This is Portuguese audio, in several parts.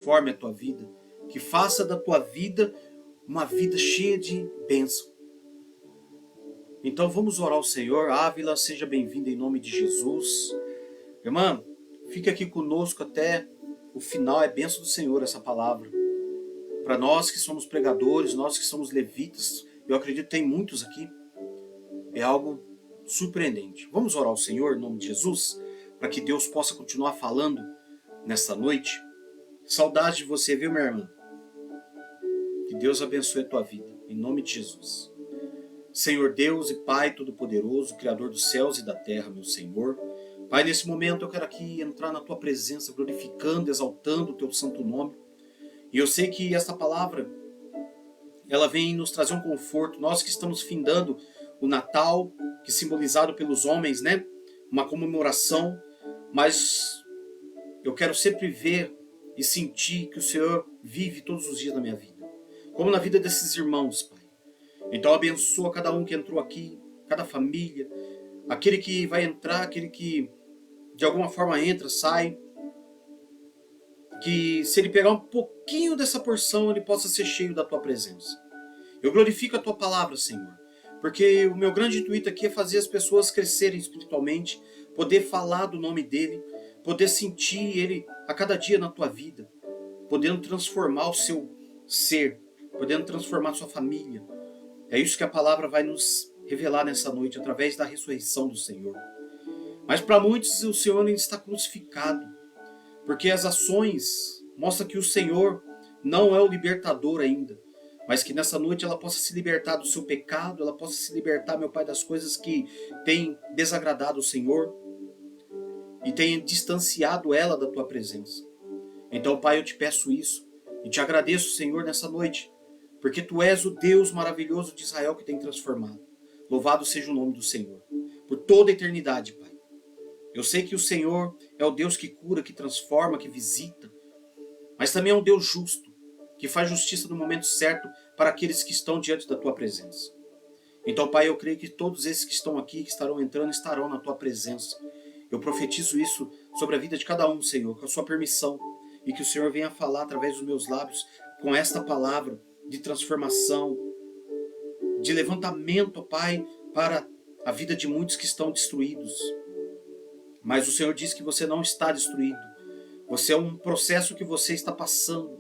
transforme a tua vida, que faça da tua vida uma vida cheia de bênção. Então vamos orar ao Senhor. Ávila, seja bem-vinda em nome de Jesus. Irmã, fique aqui conosco até o final. É bênção do Senhor essa palavra. Para nós que somos pregadores, nós que somos levitas, eu acredito que tem muitos aqui, é algo surpreendente. Vamos orar ao Senhor em nome de Jesus, para que Deus possa continuar falando nesta noite. Saudade de você, viu, minha irmã? Que Deus abençoe a tua vida, em nome de Jesus. Senhor Deus e Pai Todo-Poderoso, Criador dos céus e da terra, meu Senhor. Pai, nesse momento eu quero aqui entrar na tua presença, glorificando, exaltando o teu santo nome. E eu sei que esta palavra, ela vem nos trazer um conforto. Nós que estamos findando o Natal, que é simbolizado pelos homens, né? Uma comemoração, mas eu quero sempre ver e sentir que o Senhor vive todos os dias na minha vida. Como na vida desses irmãos, Pai. Então abençoa cada um que entrou aqui, cada família, aquele que vai entrar, aquele que de alguma forma entra, sai. Que se ele pegar um pouquinho dessa porção, ele possa ser cheio da tua presença. Eu glorifico a tua palavra, Senhor, porque o meu grande intuito aqui é fazer as pessoas crescerem espiritualmente, poder falar do nome dele, poder sentir ele a cada dia na tua vida, podendo transformar o seu ser, podendo transformar a sua família. É isso que a palavra vai nos revelar nessa noite, através da ressurreição do Senhor. Mas para muitos o Senhor ainda está crucificado, porque as ações mostram que o Senhor não é o libertador ainda, mas que nessa noite ela possa se libertar do seu pecado, ela possa se libertar, meu Pai, das coisas que têm desagradado o Senhor e têm distanciado ela da tua presença. Então, Pai, eu te peço isso e te agradeço, Senhor, nessa noite, porque tu és o Deus maravilhoso de Israel que tem transformado. Louvado seja o nome do Senhor, por toda a eternidade, Pai. Eu sei que o Senhor é o Deus que cura, que transforma, que visita, mas também é um Deus justo, que faz justiça no momento certo para aqueles que estão diante da tua presença. Então, Pai, eu creio que todos esses que estão aqui, que estarão entrando, estarão na tua presença. Eu profetizo isso sobre a vida de cada um, Senhor, com a sua permissão, e que o Senhor venha falar através dos meus lábios com esta palavra de transformação, de levantamento, Pai, para a vida de muitos que estão destruídos. Mas o Senhor diz que você não está destruído. Você é um processo que você está passando,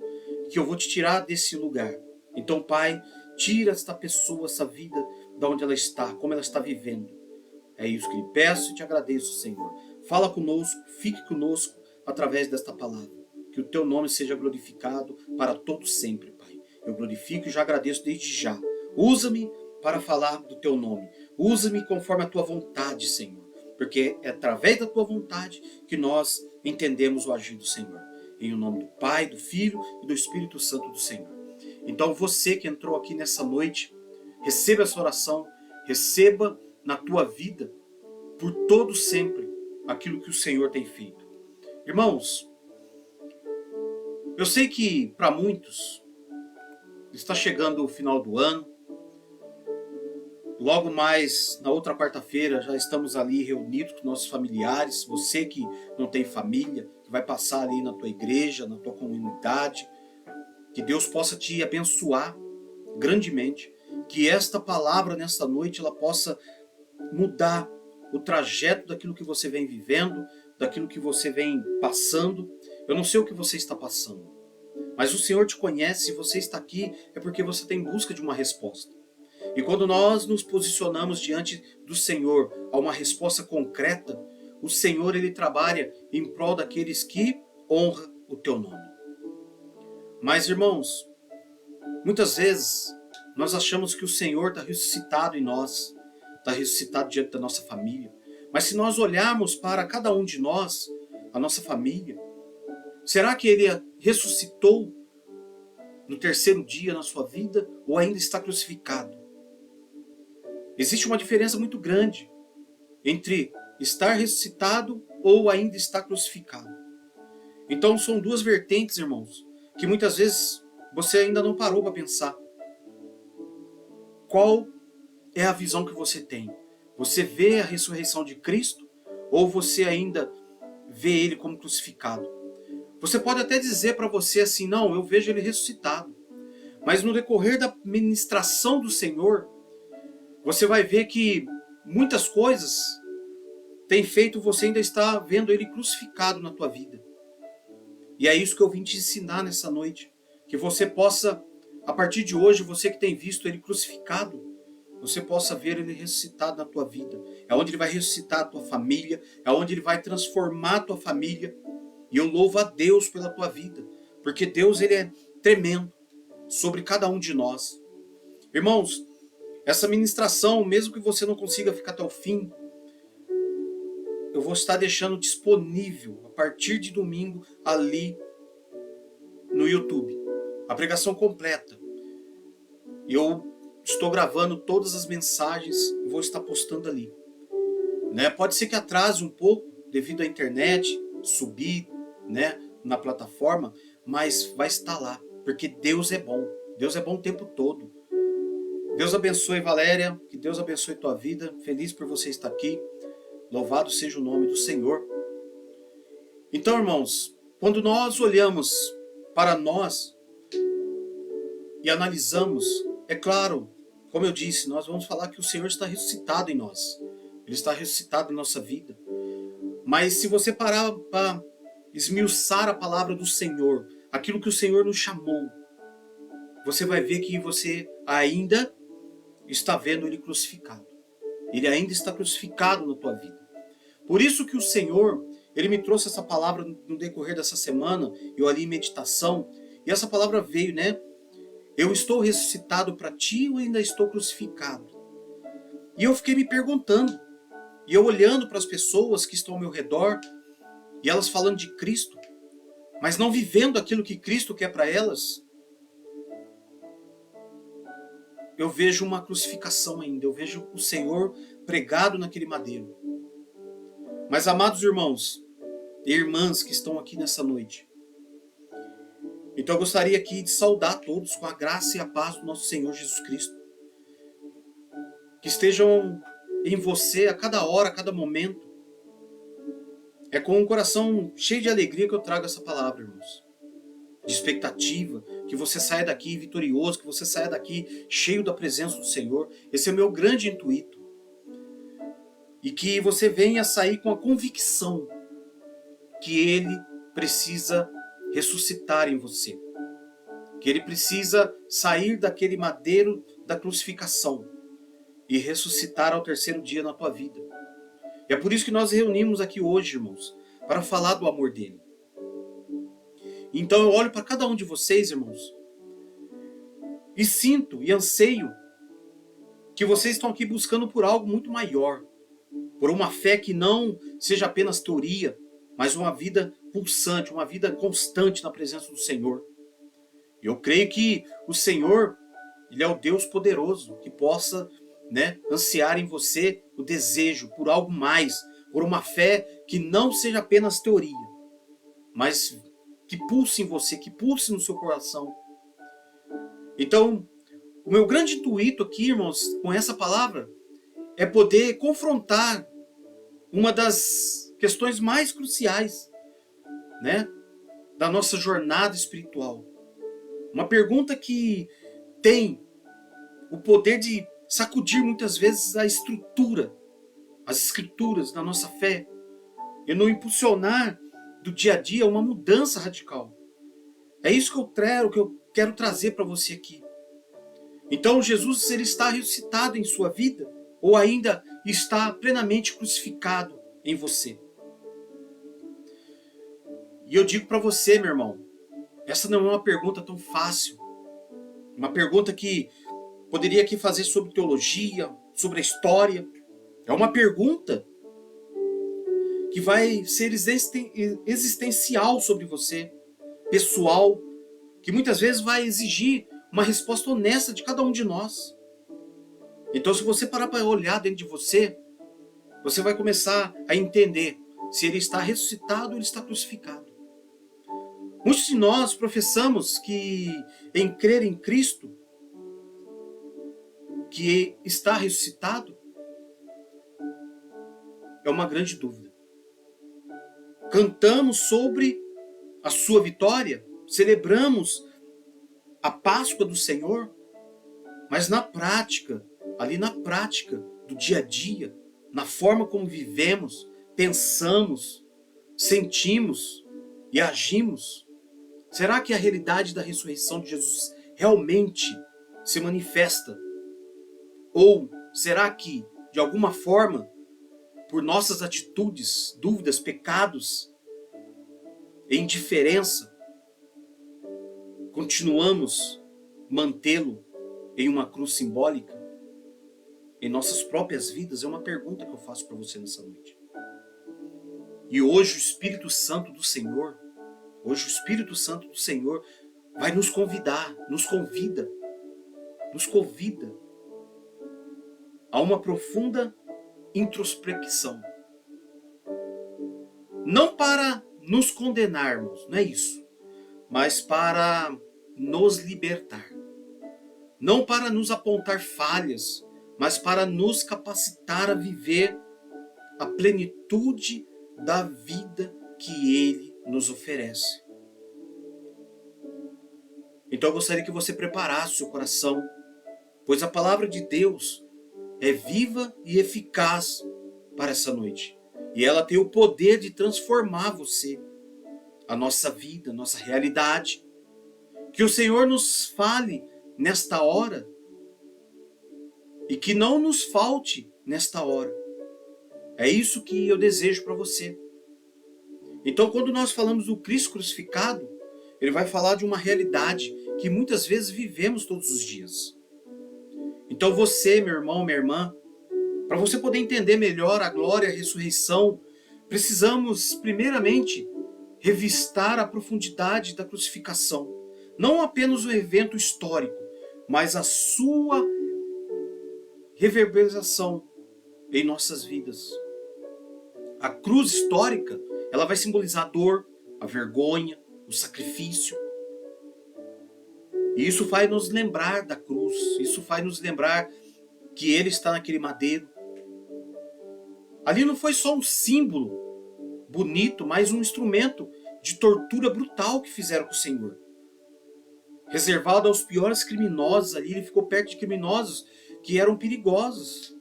que eu vou te tirar desse lugar. Então, Pai, tira esta pessoa, essa vida, de onde ela está, como ela está vivendo. É isso que lhe peço e te agradeço, Senhor. Fala conosco, fique conosco através desta palavra. Que o teu nome seja glorificado para todo sempre, Pai. Eu glorifico e já agradeço desde já. Usa-me para falar do teu nome. Usa-me conforme a tua vontade, Senhor. Porque é através da tua vontade que nós entendemos o agir do Senhor. Em nome do Pai, do Filho e do Espírito Santo do Senhor. Então você que entrou aqui nessa noite, receba essa oração, receba na tua vida, por todo sempre, aquilo que o Senhor tem feito. Irmãos, eu sei que para muitos está chegando o final do ano. Logo mais, na outra quarta-feira, já estamos ali reunidos com nossos familiares. Você que não tem família, que vai passar ali na tua igreja, na tua comunidade. Que Deus possa te abençoar grandemente. Que esta palavra nesta noite, ela possa mudar o trajeto daquilo que você vem vivendo, daquilo que você vem passando. Eu não sei o que você está passando, mas o Senhor te conhece. Se você está aqui, é porque você tem busca de uma resposta. E quando nós nos posicionamos diante do Senhor a uma resposta concreta, o Senhor, ele trabalha em prol daqueles que honram o teu nome. Mas, irmãos, muitas vezes nós achamos que o Senhor está ressuscitado em nós, está ressuscitado diante da nossa família. Mas se nós olharmos para cada um de nós, a nossa família, será que ele ressuscitou no terceiro dia na sua vida ou ainda está crucificado? Existe uma diferença muito grande entre estar ressuscitado ou ainda estar crucificado. Então são duas vertentes, irmãos, que muitas vezes você ainda não parou para pensar. Qual é a visão que você tem? Você vê a ressurreição de Cristo ou você ainda vê ele como crucificado? Você pode até dizer para você assim, não, eu vejo ele ressuscitado. Mas no decorrer da ministração do Senhor, você vai ver que muitas coisas têm feito você ainda estar vendo ele crucificado na tua vida. E é isso que eu vim te ensinar nessa noite. Que você possa, a partir de hoje, você que tem visto ele crucificado, você possa ver ele ressuscitado na tua vida. É onde ele vai ressuscitar a tua família, é onde ele vai transformar a tua família. E eu louvo a Deus pela tua vida, porque Deus ele é tremendo sobre cada um de nós. Irmãos, essa ministração, mesmo que você não consiga ficar até o fim, eu vou estar deixando disponível a partir de domingo ali no YouTube. A pregação completa. Eu estou gravando todas as mensagens e vou estar postando ali. Né? Pode ser que atrase um pouco devido à internet, subir, né, na plataforma, mas vai estar lá, porque Deus é bom. Deus é bom o tempo todo. Deus abençoe, Valéria, que Deus abençoe tua vida. Feliz por você estar aqui. Louvado seja o nome do Senhor. Então, irmãos, quando nós olhamos para nós e analisamos, é claro, como eu disse, nós vamos falar que o Senhor está ressuscitado em nós. Ele está ressuscitado em nossa vida. Mas se você parar para esmiuçar a palavra do Senhor, aquilo que o Senhor nos chamou, você vai ver que você ainda está vendo ele crucificado. Ele ainda está crucificado na tua vida. Por isso que o Senhor, ele me trouxe essa palavra no decorrer dessa semana, eu ali em meditação, e essa palavra veio, né? Eu estou ressuscitado para ti ou ainda estou crucificado? E eu fiquei me perguntando, e eu olhando para as pessoas que estão ao meu redor, e elas falando de Cristo, mas não vivendo aquilo que Cristo quer para elas, eu vejo uma crucificação ainda, eu vejo o Senhor pregado naquele madeiro. Mas, amados irmãos e irmãs que estão aqui nessa noite, então eu gostaria aqui de saudar todos com a graça e a paz do nosso Senhor Jesus Cristo. Que estejam em você a cada hora, a cada momento. É com um coração cheio de alegria que eu trago essa palavra, irmãos. De expectativa, que você saia daqui vitorioso, que você saia daqui cheio da presença do Senhor. Esse é o meu grande intuito. E que você venha sair com a convicção que Ele precisa ressuscitar em você. Que Ele precisa sair daquele madeiro da crucificação e ressuscitar ao terceiro dia na tua vida. E é por isso que nós reunimos aqui hoje, irmãos, para falar do amor dele. Então eu olho para cada um de vocês, irmãos, e sinto e anseio que vocês estão aqui buscando por algo muito maior, por uma fé que não seja apenas teoria, mas uma vida pulsante, uma vida constante na presença do Senhor. Eu creio que o Senhor, Ele é o Deus poderoso, que possa, né, ansiar em você o desejo por algo mais, por uma fé que não seja apenas teoria, mas que pulse em você, que pulse no seu coração. Então, o meu grande intuito aqui, irmãos, com essa palavra, é poder confrontar uma das questões mais cruciais, né, da nossa jornada espiritual. Uma pergunta que tem o poder de sacudir muitas vezes a estrutura, as escrituras da nossa fé, e não impulsionar do dia a dia uma mudança radical. É isso que eu quero trazer para você aqui. Então Jesus, ele está ressuscitado em sua vida ou ainda está plenamente crucificado em você? E eu digo para você, meu irmão, essa não é uma pergunta tão fácil. Uma pergunta que poderia aqui fazer sobre teologia, sobre a história. É uma pergunta que vai ser existencial sobre você, pessoal, que muitas vezes vai exigir uma resposta honesta de cada um de nós. Então, se você parar para olhar dentro de você, você vai começar a entender se ele está ressuscitado ou ele está crucificado. Muitos de nós professamos que em crer em Cristo, que está ressuscitado, é uma grande dúvida. Cantamos sobre a sua vitória, celebramos a Páscoa do Senhor, mas na prática, ali na prática do dia a dia, na forma como vivemos, pensamos, sentimos e agimos, será que a realidade da ressurreição de Jesus realmente se manifesta? Ou será que, de alguma forma, por nossas atitudes, dúvidas, pecados e indiferença, continuamos mantê-lo em uma cruz simbólica em nossas próprias vidas? É uma pergunta que eu faço para você nessa noite. E hoje o Espírito Santo do Senhor, vai nos convidar, nos convida a uma profunda introspecção. Não para nos condenarmos, não é isso, mas para nos libertar. Não para nos apontar falhas, mas para nos capacitar a viver a plenitude da vida que Ele nos oferece. Então eu gostaria que você preparasse o seu coração, pois a palavra de Deus é viva e eficaz para essa noite. E ela tem o poder de transformar você, a nossa vida, a nossa realidade. Que o Senhor nos fale nesta hora e que não nos falte nesta hora. É isso que eu desejo para você. Então, quando nós falamos do Cristo crucificado, ele vai falar de uma realidade que muitas vezes vivemos todos os dias. Então você, meu irmão, minha irmã, para você poder entender melhor a glória e a ressurreição, precisamos, primeiramente, revistar a profundidade da crucificação. Não apenas o evento histórico, mas a sua reverberação em nossas vidas. A cruz histórica, ela vai simbolizar a dor, a vergonha, o sacrifício. E isso faz nos lembrar da cruz, isso faz nos lembrar que ele está naquele madeiro. Ali não foi só um símbolo bonito, mas um instrumento de tortura brutal que fizeram com o Senhor. Reservado aos piores criminosos ali, ele ficou perto de criminosos que eram perigosos.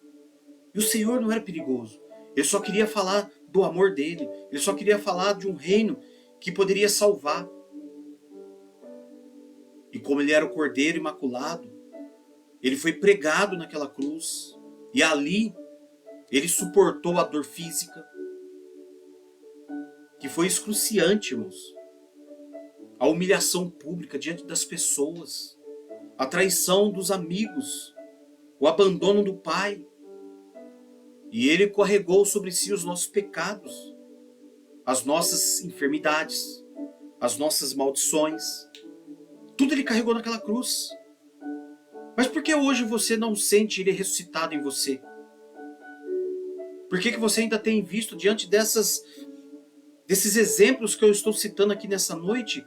E o Senhor não era perigoso. Ele só queria falar do amor dele. Ele só queria falar de um reino que poderia salvar. E como ele era o Cordeiro Imaculado, ele foi pregado naquela cruz. E ali, ele suportou a dor física, que foi excruciante, irmãos. A humilhação pública diante das pessoas, a traição dos amigos, o abandono do Pai. E ele carregou sobre si os nossos pecados, as nossas enfermidades, as nossas maldições. Tudo ele carregou naquela cruz. Mas por que hoje você não sente ele ressuscitado em você? Por que você ainda tem visto diante desses exemplos que eu estou citando aqui nessa noite?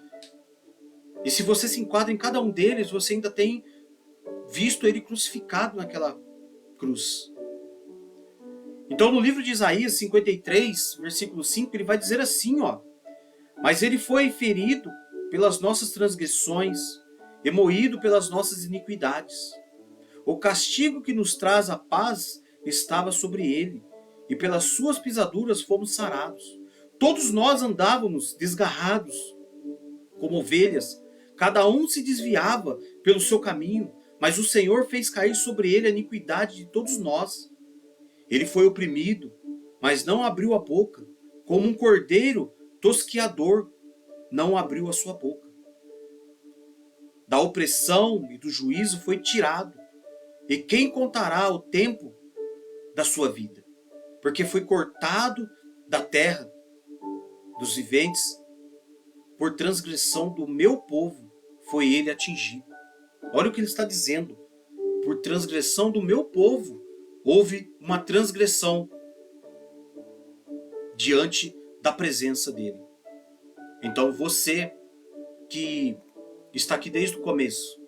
E se você se enquadra em cada um deles, você ainda tem visto ele crucificado naquela cruz. Então no livro de Isaías 53, versículo 5, ele vai dizer assim, ó: mas ele foi ferido pelas nossas transgressões e moído pelas nossas iniquidades. O castigo que nos traz a paz estava sobre ele, e pelas suas pisaduras fomos sarados. Todos nós andávamos desgarrados como ovelhas, cada um se desviava pelo seu caminho, mas o Senhor fez cair sobre ele a iniquidade de todos nós. Ele foi oprimido, mas não abriu a boca, como um cordeiro tosquiador não abriu a sua boca. Da opressão e do juízo foi tirado, e quem contará o tempo da sua vida? Porque foi cortado da terra dos viventes, por transgressão do meu povo foi ele atingido. Olha o que ele está dizendo. Por transgressão do meu povo houve uma transgressão diante da presença dele. Então você que está aqui desde o começo,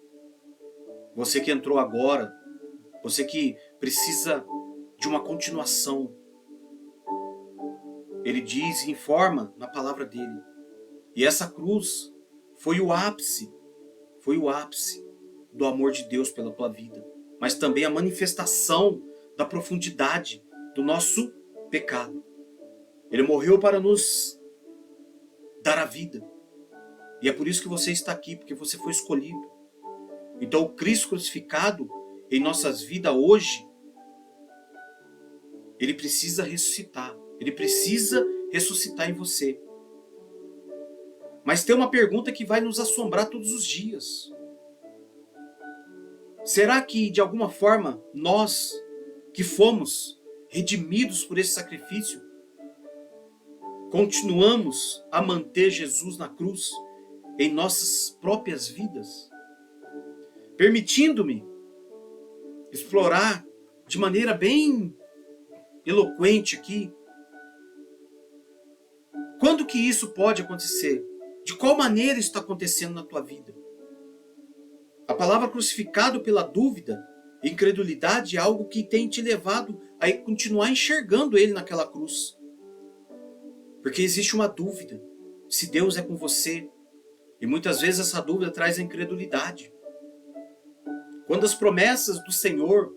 você que entrou agora, você que precisa de uma continuação, ele diz e informa na palavra dele E essa cruz foi o ápice do amor de Deus pela tua vida, mas também a manifestação da profundidade do nosso pecado. Ele morreu para nos dar a vida. E é por isso que você está aqui, porque você foi escolhido. Então o Cristo crucificado em nossas vidas hoje, ele precisa ressuscitar. Ele precisa ressuscitar em você. Mas tem uma pergunta que vai nos assombrar todos os dias. Será que, de alguma forma, nós que fomos redimidos por esse sacrifício, continuamos a manter Jesus na cruz em nossas próprias vidas? Permitindo-me explorar de maneira bem eloquente aqui, quando que isso pode acontecer? De qual maneira isso está acontecendo na tua vida? A palavra crucificado pela dúvida e incredulidade é algo que tem te levado a continuar enxergando ele naquela cruz. Porque existe uma dúvida se Deus é com você. E muitas vezes essa dúvida traz a incredulidade. Quando as promessas do Senhor,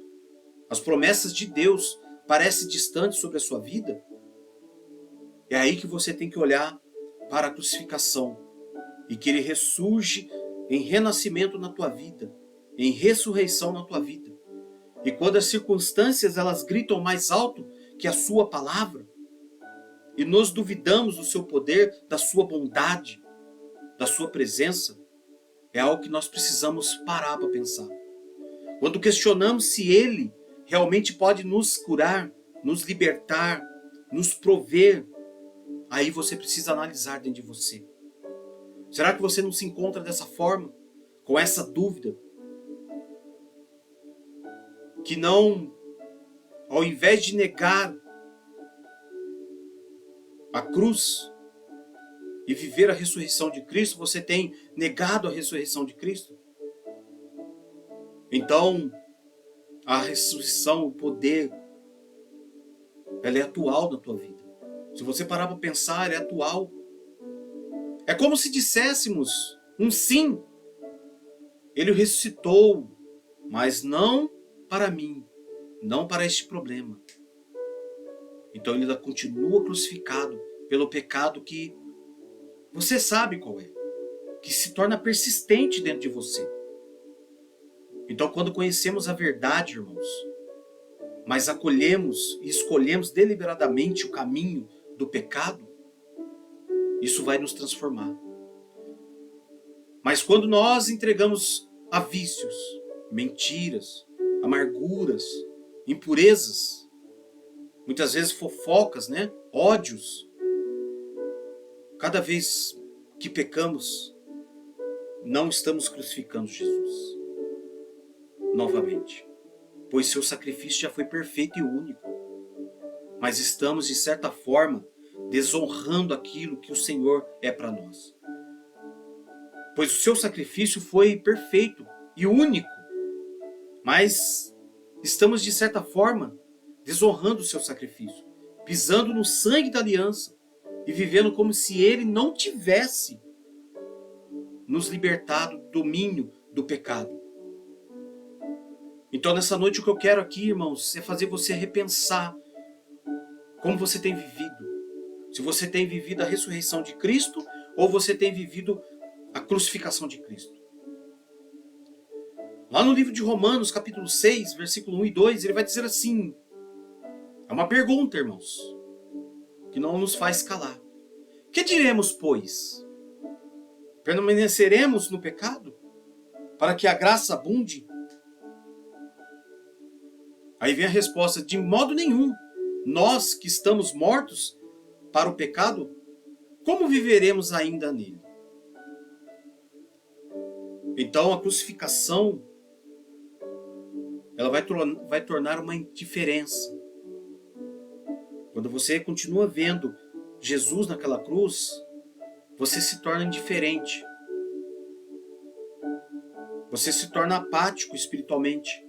as promessas de Deus parecem distantes sobre a sua vida, é aí que você tem que olhar para a crucificação e que ele ressurge em renascimento na tua vida, em ressurreição na tua vida. E quando as circunstâncias elas gritam mais alto que a sua palavra, e nós duvidamos do seu poder, da sua bondade, da sua presença, é algo que nós precisamos parar para pensar. Quando questionamos se ele realmente pode nos curar, nos libertar, nos prover, aí você precisa analisar dentro de você. Será que você não se encontra dessa forma? Com essa dúvida? Que não, ao invés de negar a cruz e viver a ressurreição de Cristo, você tem negado a ressurreição de Cristo? Então, a ressurreição, o poder, ela é atual na tua vida. Se você parar para pensar, é atual. É como se disséssemos um sim. Ele ressuscitou, mas não para mim, não para este problema. Então ele ainda continua crucificado pelo pecado que você sabe qual é, que se torna persistente dentro de você. Então quando conhecemos a verdade, irmãos, mas acolhemos e escolhemos deliberadamente o caminho do pecado, isso vai nos transformar. Mas quando nós entregamos a vícios, mentiras, amarguras, impurezas, muitas vezes fofocas, né? Ódios, cada vez que pecamos, não estamos crucificando Jesus novamente, pois seu sacrifício já foi perfeito e único. Mas estamos, de certa forma, desonrando aquilo que o Senhor é para nós. Pois o seu sacrifício foi perfeito e único, mas estamos, de certa forma, desonrando o seu sacrifício, pisando no sangue da aliança e vivendo como se ele não tivesse nos libertado do domínio do pecado. Então nessa noite o que eu quero aqui, irmãos, é fazer você repensar como você tem vivido. Se você tem vivido a ressurreição de Cristo ou você tem vivido a crucificação de Cristo. Lá no livro de Romanos, capítulo 6, versículo 1 e 2, ele vai dizer assim, é uma pergunta, irmãos, que não nos faz calar. Que diremos, pois? Permaneceremos no pecado para que a graça abunde? Aí vem a resposta, de modo nenhum. Nós que estamos mortos para o pecado, como viveremos ainda nele? Então a crucificação, ela vai tornar uma indiferença. Quando você continua vendo Jesus naquela cruz, você se torna indiferente. Você se torna apático espiritualmente.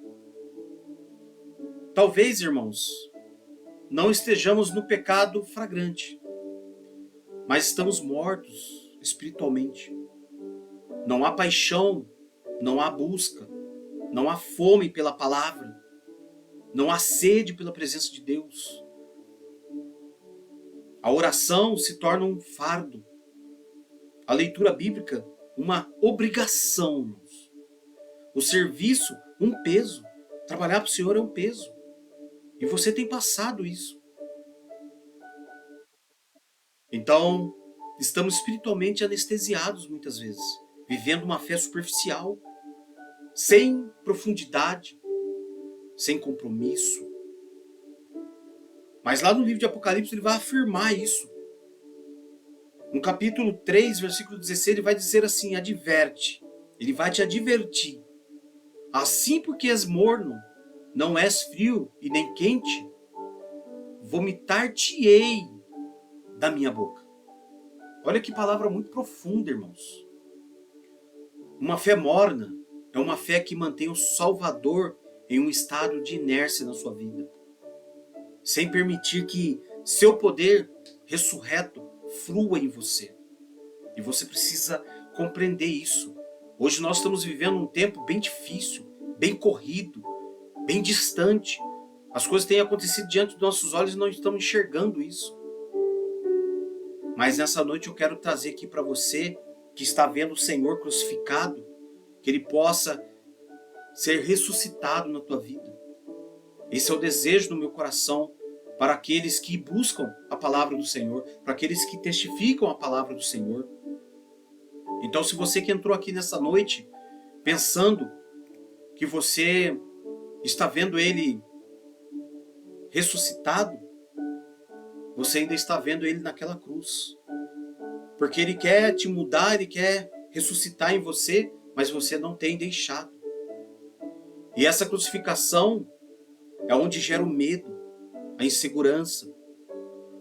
Talvez, irmãos, não estejamos no pecado flagrante, mas estamos mortos espiritualmente. Não há paixão, não há busca, não há fome pela palavra, não há sede pela presença de Deus. A oração se torna um fardo. A leitura bíblica, uma obrigação, irmãos. O serviço, um peso. Trabalhar para o Senhor é um peso. E você tem passado isso. Então, estamos espiritualmente anestesiados muitas vezes, vivendo uma fé superficial, sem profundidade, sem compromisso. Mas lá no livro de Apocalipse ele vai afirmar isso. No capítulo 3, versículo 16, ele vai dizer assim, adverte. Ele vai te advertir. Assim porque és morno, não és frio e nem quente, vomitar-te-ei da minha boca. Olha que palavra muito profunda, irmãos. Uma fé morna é uma fé que mantém o Salvador em um estado de inércia na sua vida, sem permitir que seu poder ressurreto flua em você. E você precisa compreender isso. Hoje nós estamos vivendo um tempo bem difícil, bem corrido, bem distante. As coisas têm acontecido diante dos nossos olhos e não estamos enxergando isso. Mas nessa noite eu quero trazer aqui para você que está vendo o Senhor crucificado, que Ele possa ser ressuscitado na tua vida. Esse é o desejo do meu coração para aqueles que buscam a palavra do Senhor, para aqueles que testificam a palavra do Senhor. Então, se você que entrou aqui nessa noite pensando que você está vendo Ele ressuscitado, você ainda está vendo Ele naquela cruz. Porque Ele quer te mudar, Ele quer ressuscitar em você, mas você não tem deixado. E essa crucificação é onde gera o medo, a insegurança.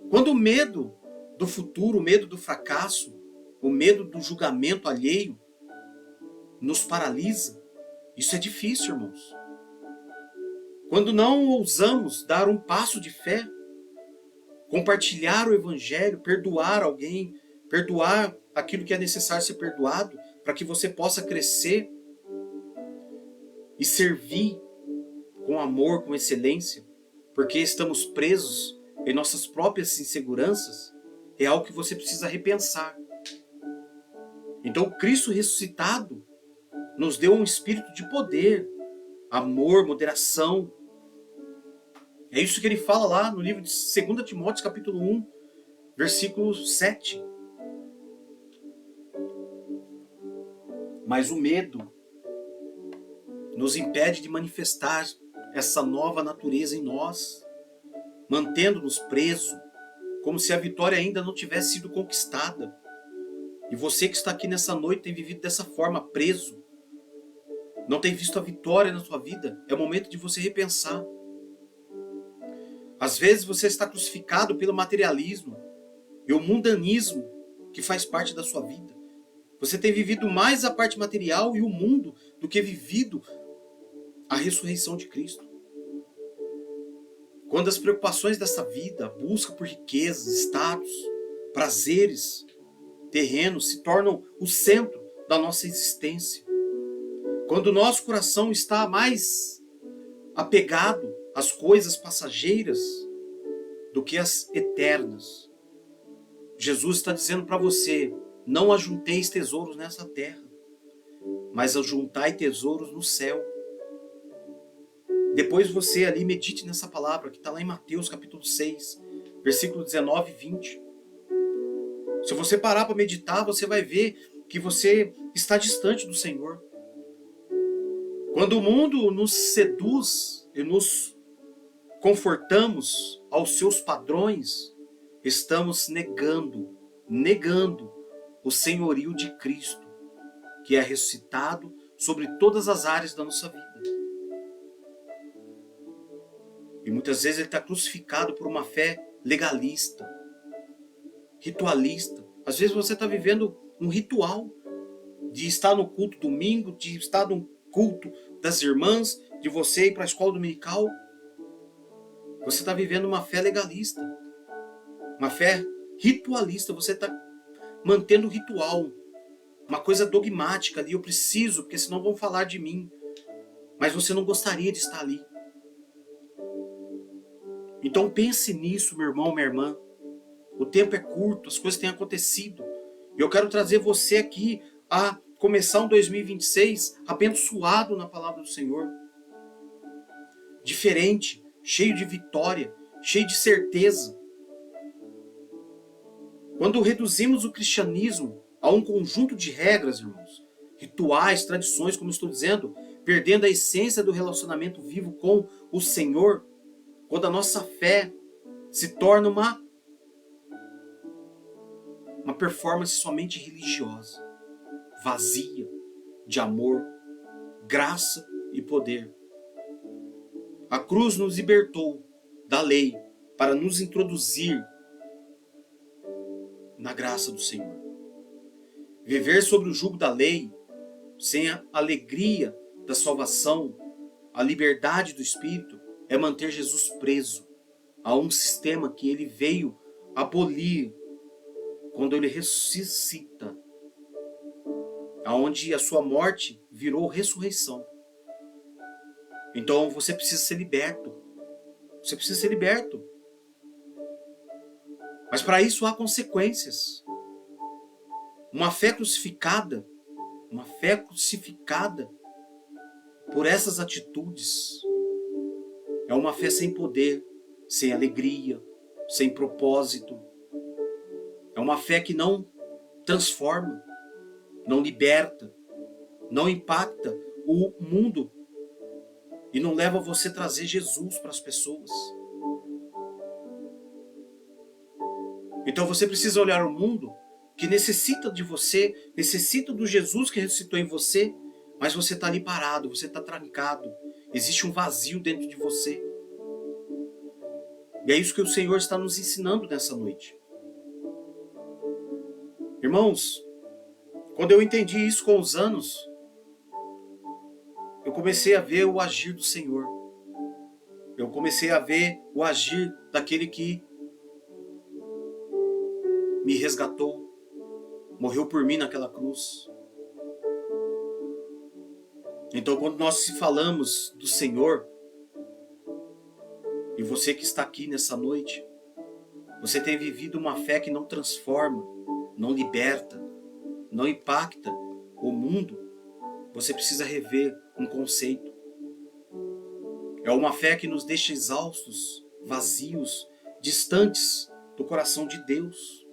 Quando o medo do futuro, o medo do fracasso, o medo do julgamento alheio nos paralisa, isso é difícil, irmãos. Quando não ousamos dar um passo de fé, compartilhar o Evangelho, perdoar alguém, perdoar aquilo que é necessário ser perdoado, para que você possa crescer e servir com amor, com excelência, porque estamos presos em nossas próprias inseguranças, é algo que você precisa repensar. Então, o Cristo ressuscitado nos deu um espírito de poder, amor, moderação. É isso que ele fala lá no livro de 2 Timóteo, capítulo 1, versículo 7. Mas o medo nos impede de manifestar essa nova natureza em nós, mantendo-nos presos, como se a vitória ainda não tivesse sido conquistada. E você que está aqui nessa noite tem vivido dessa forma, preso, não tem visto a vitória na sua vida, é o momento de você repensar. Às vezes você está crucificado pelo materialismo e o mundanismo que faz parte da sua vida. Você tem vivido mais a parte material e o mundo do que vivido a ressurreição de Cristo. Quando as preocupações dessa vida, a busca por riquezas, status, prazeres, terrenos se tornam o centro da nossa existência. Quando o nosso coração está mais apegado às coisas passageiras do que às eternas. Jesus está dizendo para você, não ajunteis tesouros nessa terra, mas ajuntai tesouros no céu. Depois você ali medite nessa palavra que está lá em Mateus capítulo 6, versículo 19 e 20. Se você parar para meditar, você vai ver que você está distante do Senhor. Quando o mundo nos seduz e nos confortamos aos seus padrões, estamos negando o senhorio de Cristo, que é ressuscitado sobre todas as áreas da nossa vida. E muitas vezes ele está crucificado por uma fé legalista, ritualista. Às vezes você está vivendo um ritual de estar no culto domingo, de estar no culto das irmãs, de você ir para a escola dominical. Você está vivendo uma fé legalista, uma fé ritualista. Você está mantendo o ritual, uma coisa dogmática ali, eu preciso, porque senão vão falar de mim. Mas você não gostaria de estar ali. Então pense nisso, meu irmão, minha irmã. O tempo é curto, as coisas têm acontecido. E eu quero trazer você aqui a começar um 2026 abençoado na palavra do Senhor. Diferente, cheio de vitória, cheio de certeza. Quando reduzimos o cristianismo a um conjunto de regras, irmãos, rituais, tradições, como estou dizendo, perdendo a essência do relacionamento vivo com o Senhor, quando a nossa fé se torna uma performance somente religiosa, vazia de amor, graça e poder. A cruz nos libertou da lei para nos introduzir na graça do Senhor. Viver sobre o jugo da lei, sem a alegria da salvação, a liberdade do Espírito, é manter Jesus preso a um sistema que ele veio abolir quando ele ressuscita, aonde a sua morte virou ressurreição. Então você precisa ser liberto. Você precisa ser liberto. Mas para isso há consequências. Uma fé crucificada por essas atitudes, é uma fé sem poder, sem alegria, sem propósito. É uma fé que não transforma, não liberta, não impacta o mundo e não leva você a trazer Jesus para as pessoas. Então você precisa olhar o mundo que necessita de você, necessita do Jesus que ressuscitou em você, mas você está ali parado, você está trancado. Existe um vazio dentro de você. E é isso que o Senhor está nos ensinando nessa noite. Irmãos, quando eu entendi isso com os anos, eu comecei a ver o agir do Senhor. Eu comecei a ver o agir daquele que me resgatou, morreu por mim naquela cruz. Então, quando nós falamos do Senhor, e você que está aqui nessa noite, você tem vivido uma fé que não transforma, não liberta, não impacta o mundo, você precisa rever um conceito. É uma fé que nos deixa exaustos, vazios, distantes do coração de Deus.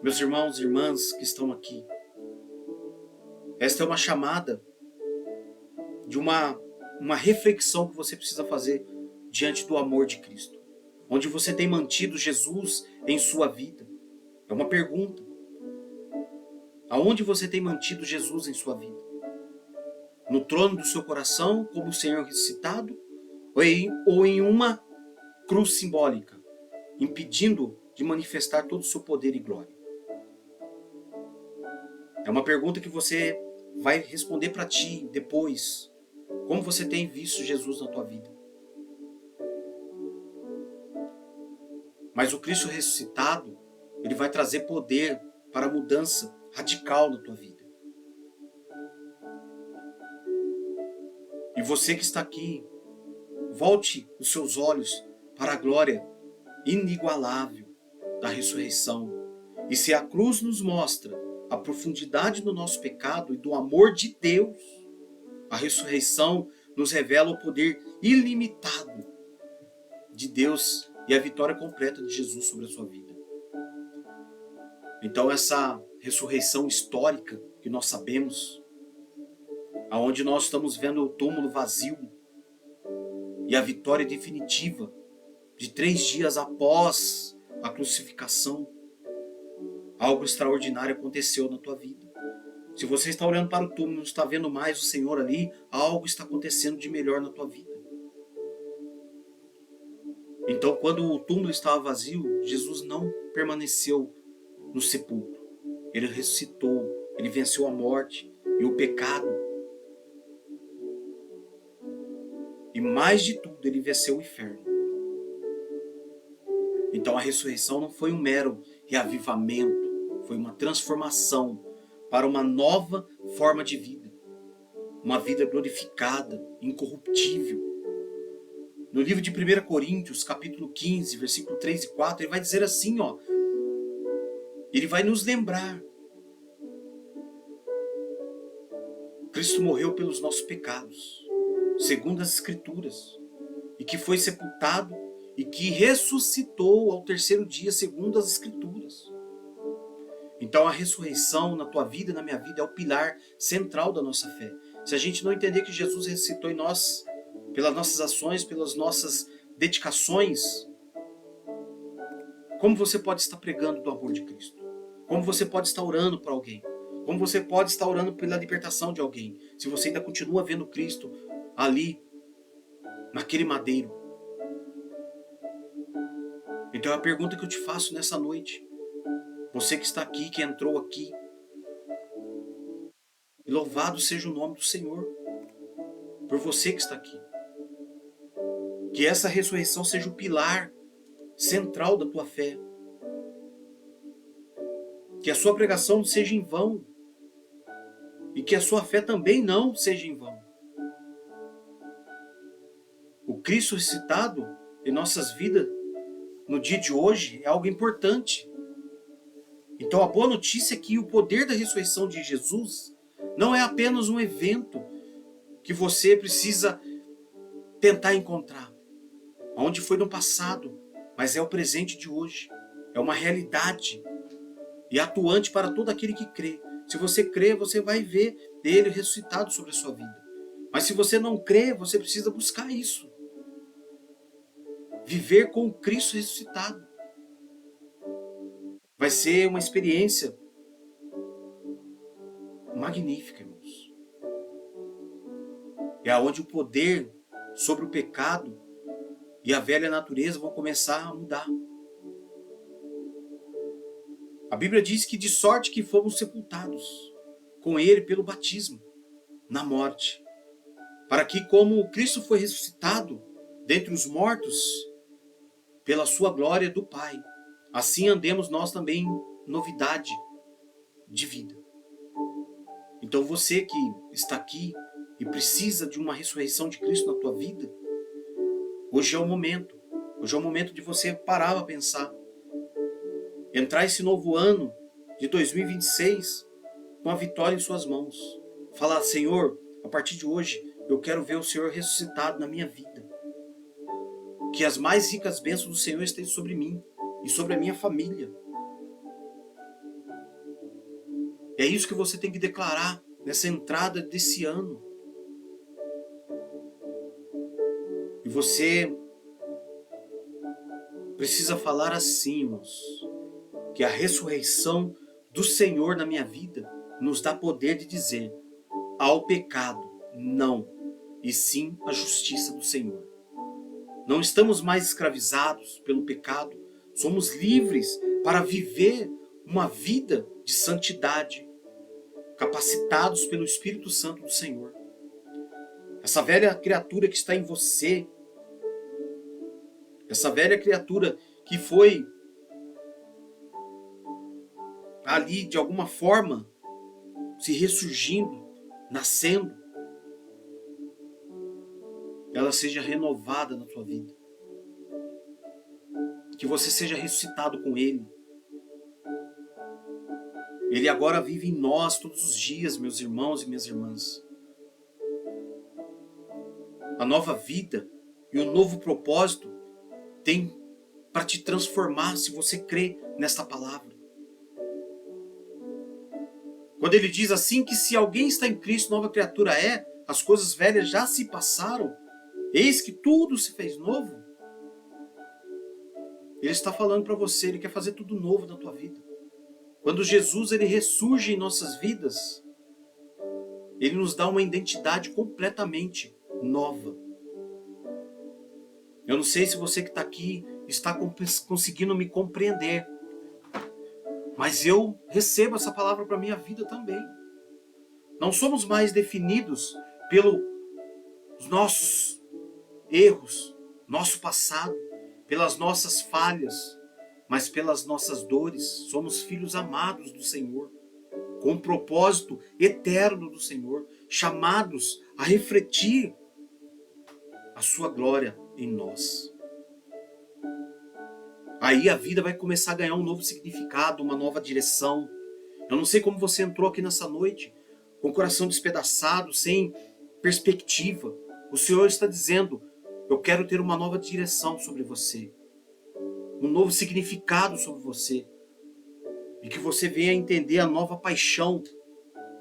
Meus irmãos e irmãs que estão aqui, esta é uma chamada de uma reflexão que você precisa fazer diante do amor de Cristo. Onde você tem mantido Jesus em sua vida? É uma pergunta. Aonde você tem mantido Jesus em sua vida? No trono do seu coração, como o Senhor ressuscitado? Ou em uma cruz simbólica, impedindo de manifestar todo o seu poder e glória? É uma pergunta que você vai responder para ti depois. Como você tem visto Jesus na tua vida? Mas o Cristo ressuscitado, ele vai trazer poder para a mudança radical na tua vida. E você que está aqui, volte os seus olhos para a glória inigualável da ressurreição. E se a cruz nos mostra a profundidade do nosso pecado e do amor de Deus, a ressurreição nos revela o poder ilimitado de Deus e a vitória completa de Jesus sobre a sua vida. Então essa ressurreição histórica que nós sabemos, aonde nós estamos vendo o túmulo vazio e a vitória definitiva de 3 dias após a crucificação, algo extraordinário aconteceu na tua vida. Se você está olhando para o túmulo e não está vendo mais o Senhor ali, algo está acontecendo de melhor na tua vida. Então, quando o túmulo estava vazio, Jesus não permaneceu no sepulcro. Ele ressuscitou, ele venceu a morte e o pecado. E mais de tudo, ele venceu o inferno. Então a ressurreição não foi um mero reavivamento, foi uma transformação para uma nova forma de vida. Uma vida glorificada, incorruptível. No livro de 1 Coríntios, capítulo 15, versículo 3 e 4, ele vai dizer assim, ó, ele vai nos lembrar. Cristo morreu pelos nossos pecados, segundo as Escrituras, e que foi sepultado e que ressuscitou ao terceiro dia, segundo as Escrituras. Então a ressurreição na tua vida e na minha vida é o pilar central da nossa fé. Se a gente não entender que Jesus ressuscitou em nós, pelas nossas ações, pelas nossas dedicações, como você pode estar pregando do amor de Cristo? Como você pode estar orando por alguém? Como você pode estar orando pela libertação de alguém, se você ainda continua vendo Cristo ali, naquele madeiro? Então é a pergunta que eu te faço nessa noite. Você que está aqui, que entrou aqui, e louvado seja o nome do Senhor, por você que está aqui. Que essa ressurreição seja o pilar central da tua fé. Que a sua pregação não seja em vão. E que a sua fé também não seja em vão. O Cristo ressuscitado em nossas vidas, no dia de hoje, é algo importante. Então a boa notícia é que o poder da ressurreição de Jesus não é apenas um evento que você precisa tentar encontrar, onde foi no passado, mas é o presente de hoje. É uma realidade e atuante para todo aquele que crê. Se você crê, você vai ver ele ressuscitado sobre a sua vida. Mas se você não crê, você precisa buscar isso. Viver com Cristo ressuscitado. Vai ser uma experiência magnífica, irmãos. É onde o poder sobre o pecado e a velha natureza vão começar a mudar. A Bíblia diz que de sorte que fomos sepultados com ele pelo batismo na morte, para que, como Cristo foi ressuscitado dentre os mortos pela sua glória do Pai, assim andemos nós também em novidade de vida. Então você que está aqui e precisa de uma ressurreição de Cristo na tua vida, hoje é o momento. Hoje é o momento de você parar para pensar. Entrar esse novo ano de 2026 com a vitória em suas mãos. Falar, Senhor, a partir de hoje eu quero ver o Senhor ressuscitado na minha vida. Que as mais ricas bênçãos do Senhor estejam sobre mim e sobre a minha família. É isso que você tem que declarar nessa entrada desse ano. E você precisa falar assim, irmãos, que a ressurreição do Senhor na minha vida nos dá poder de dizer ao pecado não, e sim a justiça do Senhor. Não estamos mais escravizados pelo pecado, somos livres para viver uma vida de santidade, capacitados pelo Espírito Santo do Senhor. Essa velha criatura que está em você, essa velha criatura que foi ali de alguma forma se ressurgindo, nascendo, ela seja renovada na tua vida. Que você seja ressuscitado com Ele. Ele agora vive em nós todos os dias, meus irmãos e minhas irmãs. A nova vida e o novo propósito tem para te transformar se você crê nesta palavra. Quando ele diz assim que se alguém está em Cristo, nova criatura é, as coisas velhas já se passaram, eis que tudo se fez novo. Ele está falando para você, ele quer fazer tudo novo na tua vida. Quando Jesus ele ressurge em nossas vidas, ele nos dá uma identidade completamente nova. Eu não sei se você que está aqui está conseguindo me compreender, mas eu recebo essa palavra para a minha vida também. Não somos mais definidos pelos nossos erros, nosso passado, pelas nossas falhas, mas pelas nossas dores somos filhos amados do Senhor, com um propósito eterno do Senhor, chamados a refletir a sua glória em nós. Aí a vida vai começar a ganhar um novo significado, uma nova direção. Eu não sei como você entrou aqui nessa noite, com o coração despedaçado, sem perspectiva. O Senhor está dizendo, eu quero ter uma nova direção sobre você, um novo significado sobre você, e que você venha entender a nova paixão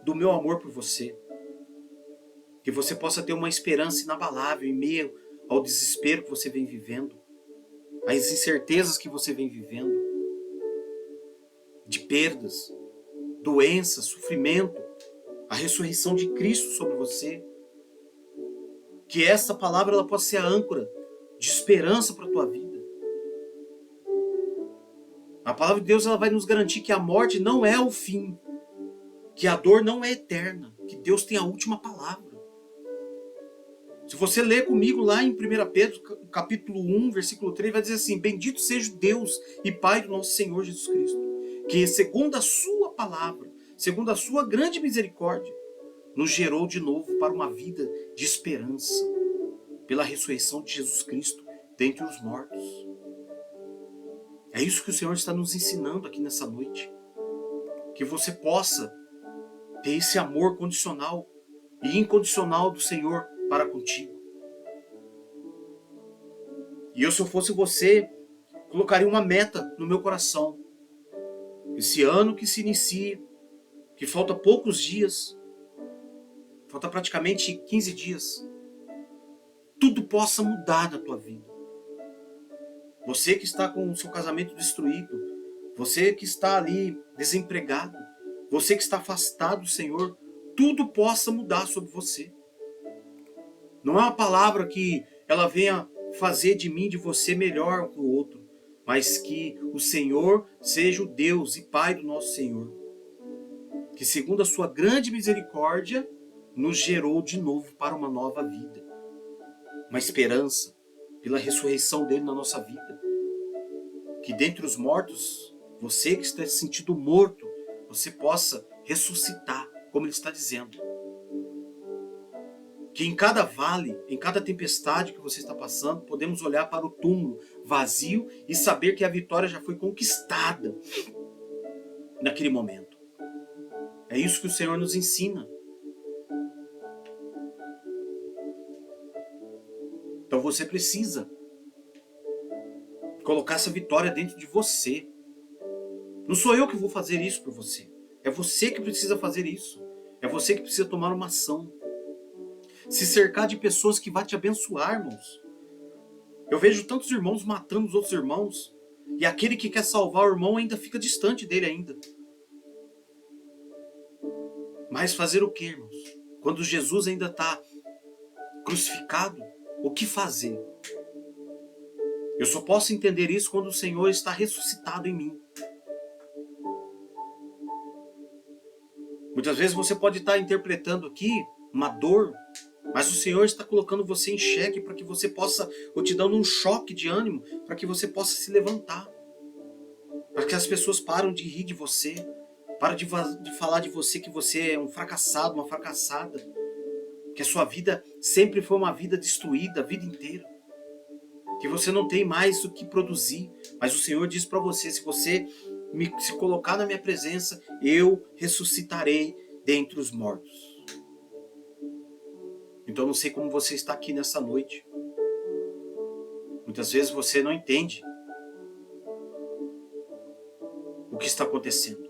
do meu amor por você. Que você possa ter uma esperança inabalável em meio ao desespero que você vem vivendo, às incertezas que você vem vivendo, de perdas, doenças, sofrimento, a ressurreição de Cristo sobre você. Que essa palavra ela possa ser a âncora de esperança para a tua vida. A palavra de Deus ela vai nos garantir que a morte não é o fim, que a dor não é eterna, que Deus tem a última palavra. Se você ler comigo lá em 1 Pedro, capítulo 1, versículo 3, vai dizer assim, bendito seja Deus e Pai do nosso Senhor Jesus Cristo, que segundo a sua palavra, segundo a sua grande misericórdia, nos gerou de novo para uma vida de esperança, pela ressurreição de Jesus Cristo dentre os mortos. É isso que o Senhor está nos ensinando aqui nessa noite. Que você possa ter esse amor condicional e incondicional do Senhor para contigo. E eu, se eu fosse você, colocaria uma meta no meu coração. Esse ano que se inicia, que falta poucos dias, falta praticamente 15 dias, tudo possa mudar na tua vida. Você que está com o seu casamento destruído, você que está ali desempregado, você que está afastado do Senhor, tudo possa mudar sobre você. Não é uma palavra que ela venha fazer de mim, de você, melhor que o outro, mas que o Senhor seja o Deus e Pai do nosso Senhor, que segundo a sua grande misericórdia, nos gerou de novo para uma nova vida, uma esperança pela ressurreição dele na nossa vida. Que dentre os mortos, você que está se sentindo morto, você possa ressuscitar, como ele está dizendo. Que em cada vale, em cada tempestade que você está passando, podemos olhar para o túmulo vazio e saber que a vitória já foi conquistada naquele momento. É isso que o Senhor nos ensina. Então você precisa colocar essa vitória dentro de você. Não sou eu que vou fazer isso por você. É você que precisa fazer isso. É você que precisa tomar uma ação. Se cercar de pessoas que vão te abençoar, irmãos. Eu vejo tantos irmãos matando os outros irmãos. E aquele que quer salvar o irmão ainda fica distante dele ainda. Mas fazer o que, irmãos? Quando Jesus ainda está crucificado, o que fazer? Eu só posso entender isso quando o Senhor está ressuscitado em mim. Muitas vezes você pode estar interpretando aqui uma dor, mas o Senhor está colocando você em xeque para que você possa, ou te dando um choque de ânimo, para que você possa se levantar. Para que as pessoas param de rir de você, param de falar de você que você é um fracassado, uma fracassada, que a sua vida sempre foi uma vida destruída, a vida inteira. Que você não tem mais o que produzir, mas o Senhor diz para você, se você se colocar na minha presença, eu ressuscitarei dentre os mortos. Então eu não sei como você está aqui nessa noite. Muitas vezes você não entende o que está acontecendo.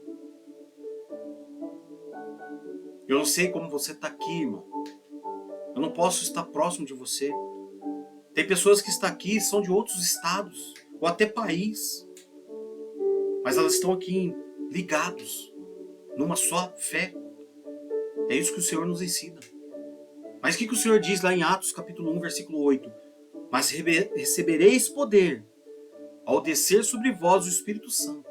Eu não sei como você está aqui, irmão. Eu não posso estar próximo de você. Tem pessoas que estão aqui, são de outros estados, ou até país. Mas elas estão aqui ligados, numa só fé. É isso que o Senhor nos ensina. Mas o que o Senhor diz lá em Atos capítulo 1, versículo 8? Mas recebereis poder ao descer sobre vós o Espírito Santo,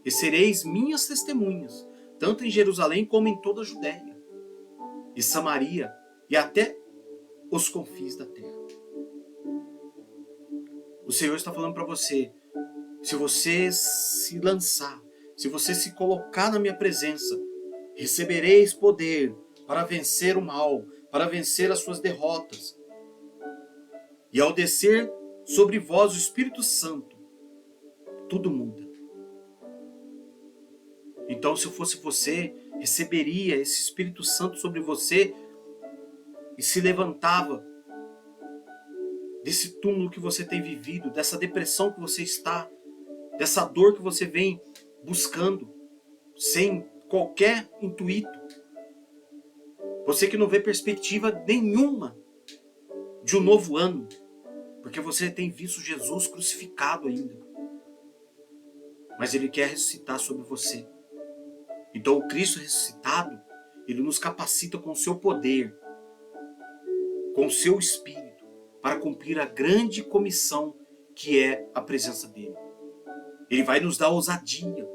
e sereis minhas testemunhas, tanto em Jerusalém como em toda a Judéia, e Samaria, e até os confins da terra. O Senhor está falando para você, Se você se lançar, se você se colocar na minha presença, recebereis poder para vencer o mal, para vencer as suas derrotas. E ao descer sobre vós o Espírito Santo, tudo muda. Então, se eu fosse você, receberia esse Espírito Santo sobre você e se levantava desse túmulo que você tem vivido, dessa depressão que você está, dessa dor que você vem buscando, sem qualquer intuito. Você que não vê perspectiva nenhuma de um novo ano, porque você tem visto Jesus crucificado ainda. Mas Ele quer ressuscitar sobre você. Então o Cristo ressuscitado, Ele nos capacita com o seu poder, com o seu Espírito, para cumprir a grande comissão que é a presença dEle. Ele vai nos dar ousadia,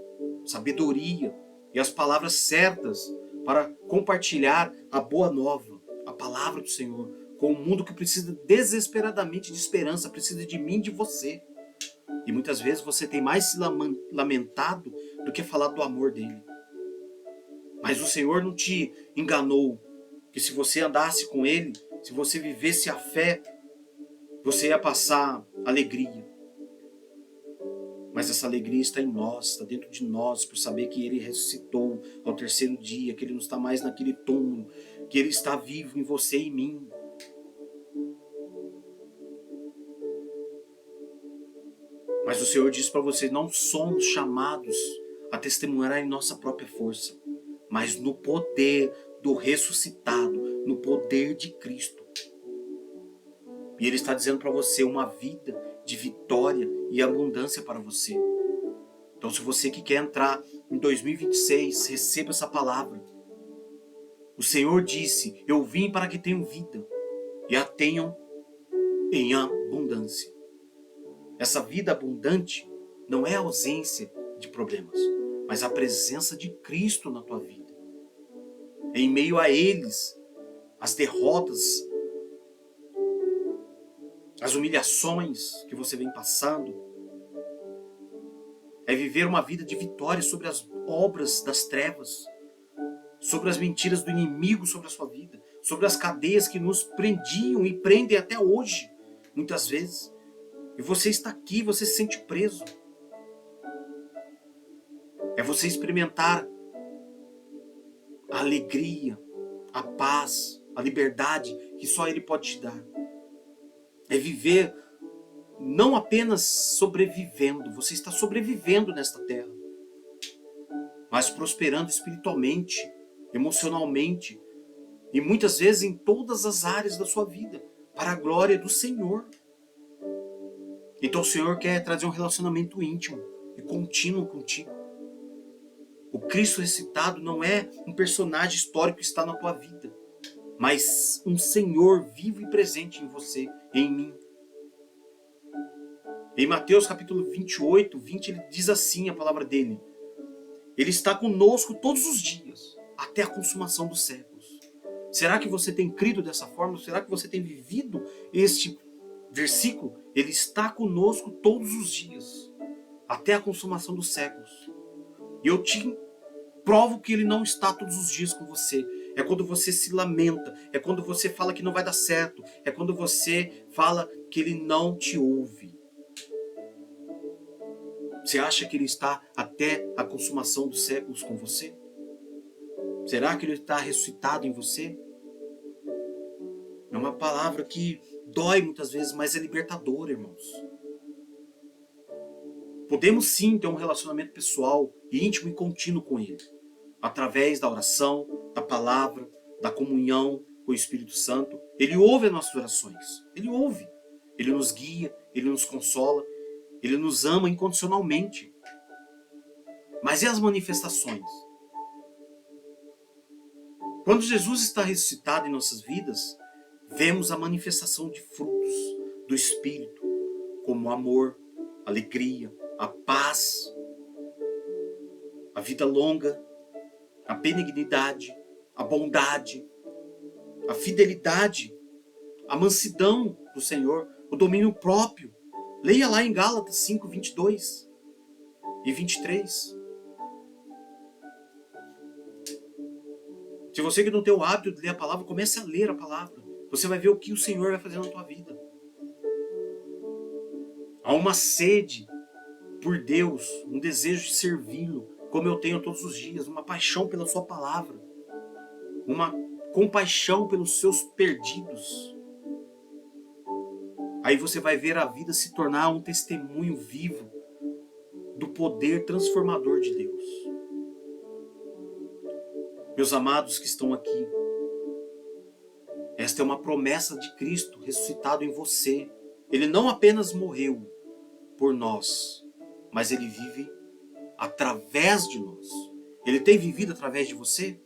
sabedoria e as palavras certas para compartilhar a boa nova, a palavra do Senhor, com um mundo que precisa desesperadamente de esperança, precisa de mim e de você. E muitas vezes você tem mais se lamentado do que falado do amor dele. Mas o Senhor não te enganou, que se você andasse com ele, se você vivesse a fé, você ia passar alegria. Mas essa alegria está em nós, está dentro de nós, por saber que Ele ressuscitou ao terceiro dia, que Ele não está mais naquele túmulo, que Ele está vivo em você e em mim. Mas o Senhor diz para você, não somos chamados a testemunhar em nossa própria força, mas no poder do ressuscitado, no poder de Cristo. E Ele está dizendo para você uma vida de vitória e abundância para você. Então, se você que quer entrar em 2026, receba essa palavra. O Senhor disse, eu vim para que tenham vida e a tenham em abundância. Essa vida abundante não é a ausência de problemas, mas a presença de Cristo na tua vida. Em meio a eles, as derrotas, as humilhações que você vem passando, é viver uma vida de vitória sobre as obras das trevas, sobre as mentiras do inimigo sobre a sua vida, sobre as cadeias que nos prendiam e prendem até hoje, muitas vezes. E você está aqui, você se sente preso. É você experimentar a alegria, a paz, a liberdade que só Ele pode te dar. É viver não apenas sobrevivendo, você está sobrevivendo nesta terra, mas prosperando espiritualmente, emocionalmente e muitas vezes em todas as áreas da sua vida, para a glória do Senhor. Então o Senhor quer trazer um relacionamento íntimo e contínuo contigo. O Cristo ressuscitado não é um personagem histórico que está na tua vida, mas um Senhor vivo e presente em você e em mim. Em Mateus capítulo 28, 20, ele diz assim a palavra dele: Ele está conosco todos os dias, até a consumação dos séculos. Será que você tem crido dessa forma? Será que você tem vivido este versículo? Ele está conosco todos os dias, até a consumação dos séculos. E eu te provo que Ele não está todos os dias com você. É quando você se lamenta, é quando você fala que não vai dar certo, é quando você fala que Ele não te ouve. Você acha que Ele está até a consumação dos séculos com você? Será que Ele está ressuscitado em você? É uma palavra que dói muitas vezes, mas é libertadora, irmãos. Podemos sim ter um relacionamento pessoal, íntimo e contínuo com Ele, através da oração, da palavra, da comunhão com o Espírito Santo. Ele ouve as nossas orações, Ele ouve. Ele nos guia, Ele nos consola, Ele nos ama incondicionalmente. Mas e as manifestações? Quando Jesus está ressuscitado em nossas vidas, vemos a manifestação de frutos do Espírito, como o amor, a alegria, a paz, a vida longa, a benignidade, a bondade, a fidelidade, a mansidão do Senhor, o domínio próprio. Leia lá em Gálatas 5:22. e 23. Se você que não tem o hábito de ler a palavra, comece a ler a palavra. Você vai ver o que o Senhor vai fazer na tua vida. Há uma sede por Deus, um desejo de servi-lo, como eu tenho todos os dias, uma paixão pela sua palavra, uma compaixão pelos seus perdidos. Aí você vai ver a vida se tornar um testemunho vivo do poder transformador de Deus. Meus amados que estão aqui, esta é uma promessa de Cristo ressuscitado em você. Ele não apenas morreu por nós, mas ele vive através de nós. Ele tem vivido através de você?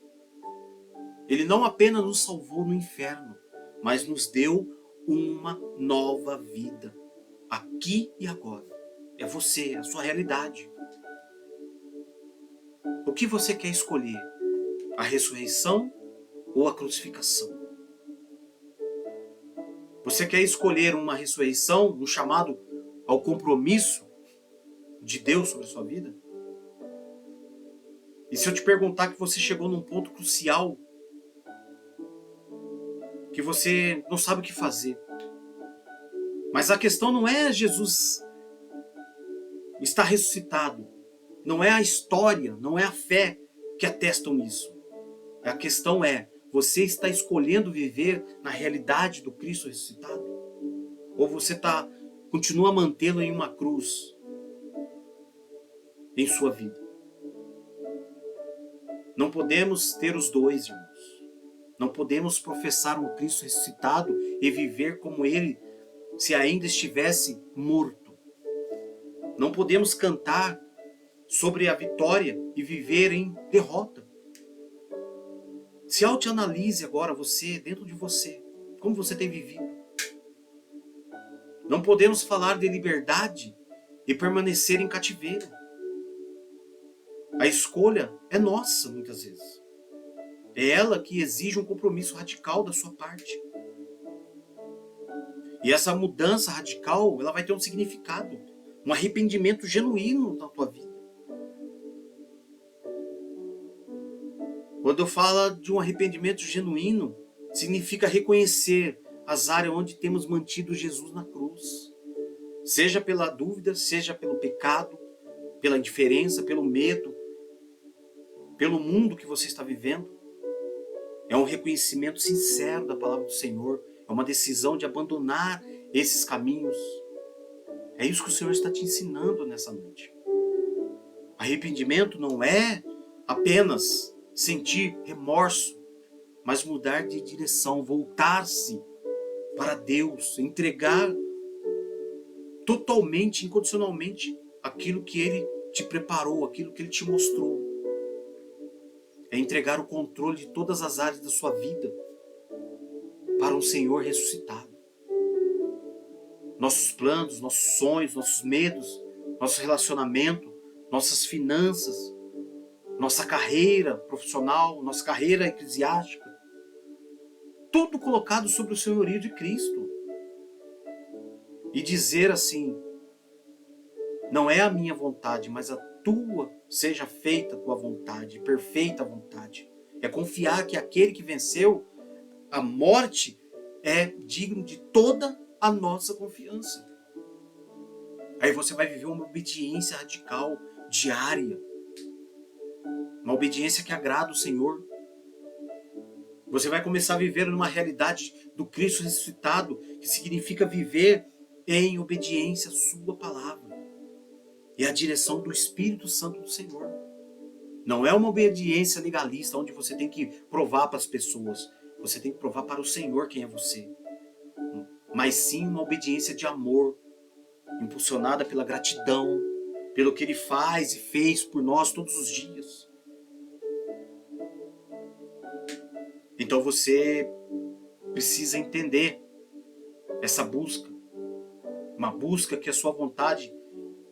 Ele não apenas nos salvou no inferno, mas nos deu uma nova vida, aqui e agora. É você, é a sua realidade. O que você quer escolher? A ressurreição ou a crucificação? Você quer escolher uma ressurreição, um chamado ao compromisso de Deus sobre a sua vida? E se eu te perguntar que você chegou num ponto crucial, que você não sabe o que fazer, mas a questão não é Jesus estar ressuscitado, não é a história, não é a fé que atestam isso. A questão é, você está escolhendo viver na realidade do Cristo ressuscitado? Ou você continua mantê-lo em uma cruz em sua vida? Não podemos ter os dois, irmãos. Não podemos professar um Cristo ressuscitado e viver como ele se ainda estivesse morto. Não podemos cantar sobre a vitória e viver em derrota. Se autoanalise agora você, dentro de você, como você tem vivido. Não podemos falar de liberdade e permanecer em cativeiro. A escolha é nossa, muitas vezes. É ela que exige um compromisso radical da sua parte. E essa mudança radical, ela vai ter um significado, um arrependimento genuíno na tua vida. Quando eu falo de um arrependimento genuíno, significa reconhecer as áreas onde temos mantido Jesus na cruz. Seja pela dúvida, seja pelo pecado, pela indiferença, pelo medo, pelo mundo que você está vivendo. É um reconhecimento sincero da palavra do Senhor. É uma decisão de abandonar esses caminhos. É isso que o Senhor está te ensinando nessa noite. Arrependimento não é apenas sentir remorso, mas mudar de direção, voltar-se para Deus, entregar totalmente, incondicionalmente aquilo que Ele te preparou, aquilo que Ele te mostrou. É entregar o controle de todas as áreas da sua vida para um Senhor ressuscitado. Nossos planos, nossos sonhos, nossos medos, nosso relacionamento, nossas finanças, nossa carreira profissional, nossa carreira eclesiástica, tudo colocado sobre o senhorio de Cristo. E dizer assim, não é a minha vontade, mas a tua seja feita a tua vontade, perfeita a vontade. É confiar que aquele que venceu a morte é digno de toda a nossa confiança. Aí você vai viver uma obediência radical, diária. Uma obediência que agrada o Senhor. Você vai começar a viver numa realidade do Cristo ressuscitado, que significa viver em obediência à sua palavra. E a direção do Espírito Santo do Senhor. Não é uma obediência legalista, onde você tem que provar para as pessoas. Você tem que provar para o Senhor quem é você. Mas sim uma obediência de amor, impulsionada pela gratidão, pelo que Ele faz e fez por nós todos os dias. Então você precisa entender essa busca. Uma busca que a sua vontade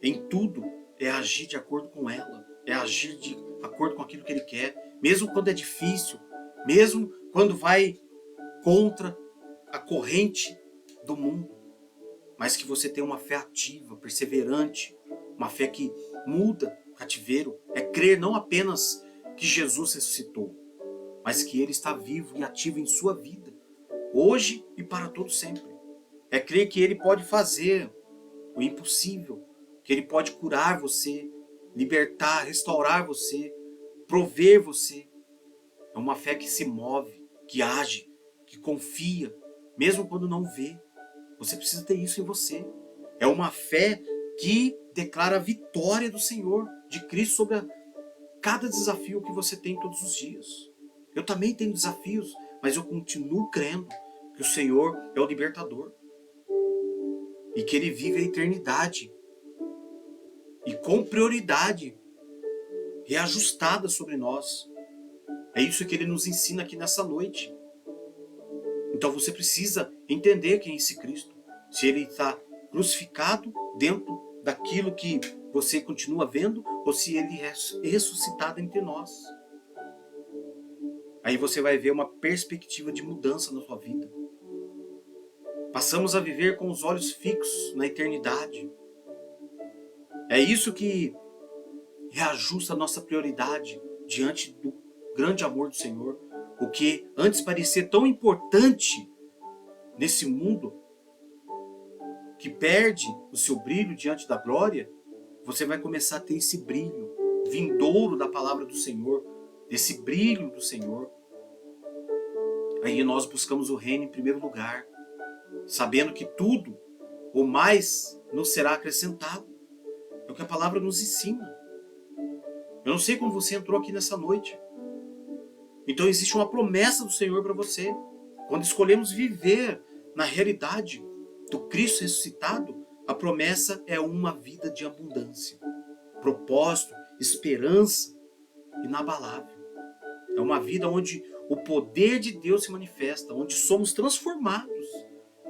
em tudo é agir de acordo com ela. É agir de acordo com aquilo que Ele quer. Mesmo quando é difícil. Mesmo quando vai contra a corrente do mundo. Mas que você tenha uma fé ativa, perseverante. Uma fé que muda cativeiro, é crer não apenas que Jesus ressuscitou, mas que Ele está vivo e ativo em sua vida, hoje e para todo sempre. É crer que Ele pode fazer o impossível, que Ele pode curar você, libertar, restaurar você, prover você. É uma fé que se move, que age, que confia, mesmo quando não vê. Você precisa ter isso em você. É uma fé que declara a vitória do Senhor, de Cristo, sobre cada desafio que você tem todos os dias. Eu também tenho desafios, mas eu continuo crendo que o Senhor é o libertador e que Ele vive a eternidade e com prioridade reajustada sobre nós. É isso que Ele nos ensina aqui nessa noite. Então você precisa entender quem é esse Cristo. Se Ele está crucificado dentro daquilo que você continua vendo, ou se Ele é ressuscitado entre nós. Aí você vai ver uma perspectiva de mudança na sua vida. Passamos a viver com os olhos fixos na eternidade. É isso que reajusta a nossa prioridade diante do grande amor do Senhor. O que antes parecia tão importante nesse mundo, que perde o seu brilho diante da glória, você vai começar a ter esse brilho vindouro da palavra do Senhor, desse brilho do Senhor. Aí nós buscamos o reino em primeiro lugar, sabendo que tudo, ou mais, nos será acrescentado. É o que a palavra nos ensina. Eu não sei como você entrou aqui nessa noite. Então existe uma promessa do Senhor para você. Quando escolhemos viver na realidade do Cristo ressuscitado, a promessa é uma vida de abundância, propósito, esperança inabalável. É uma vida onde o poder de Deus se manifesta, onde somos transformados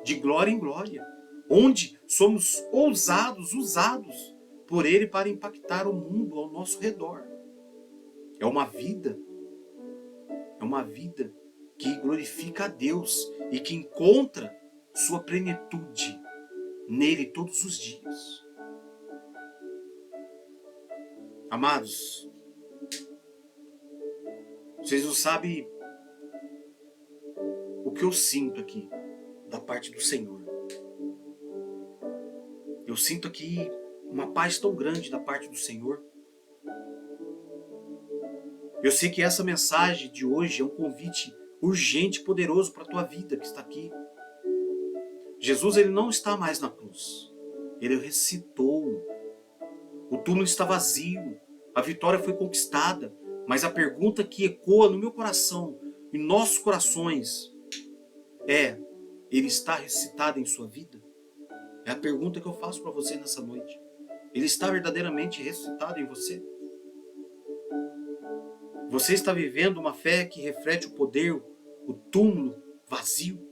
de glória em glória, onde somos usados por Ele para impactar o mundo ao nosso redor. É uma vida que glorifica a Deus e que encontra sua plenitude nele todos os dias. Amados, vocês não sabem o que eu sinto aqui da parte do Senhor. Eu sinto aqui uma paz tão grande da parte do Senhor. Eu sei que essa mensagem de hoje é um convite urgente e poderoso para a tua vida que está aqui. Jesus, ele não está mais na cruz. Ele ressuscitou. O túmulo está vazio. A vitória foi conquistada. Mas a pergunta que ecoa no meu coração, em nossos corações, é: Ele está ressuscitado em sua vida? É a pergunta que eu faço para você nessa noite. Ele está verdadeiramente ressuscitado em você? Você está vivendo uma fé que reflete o poder, o túmulo vazio?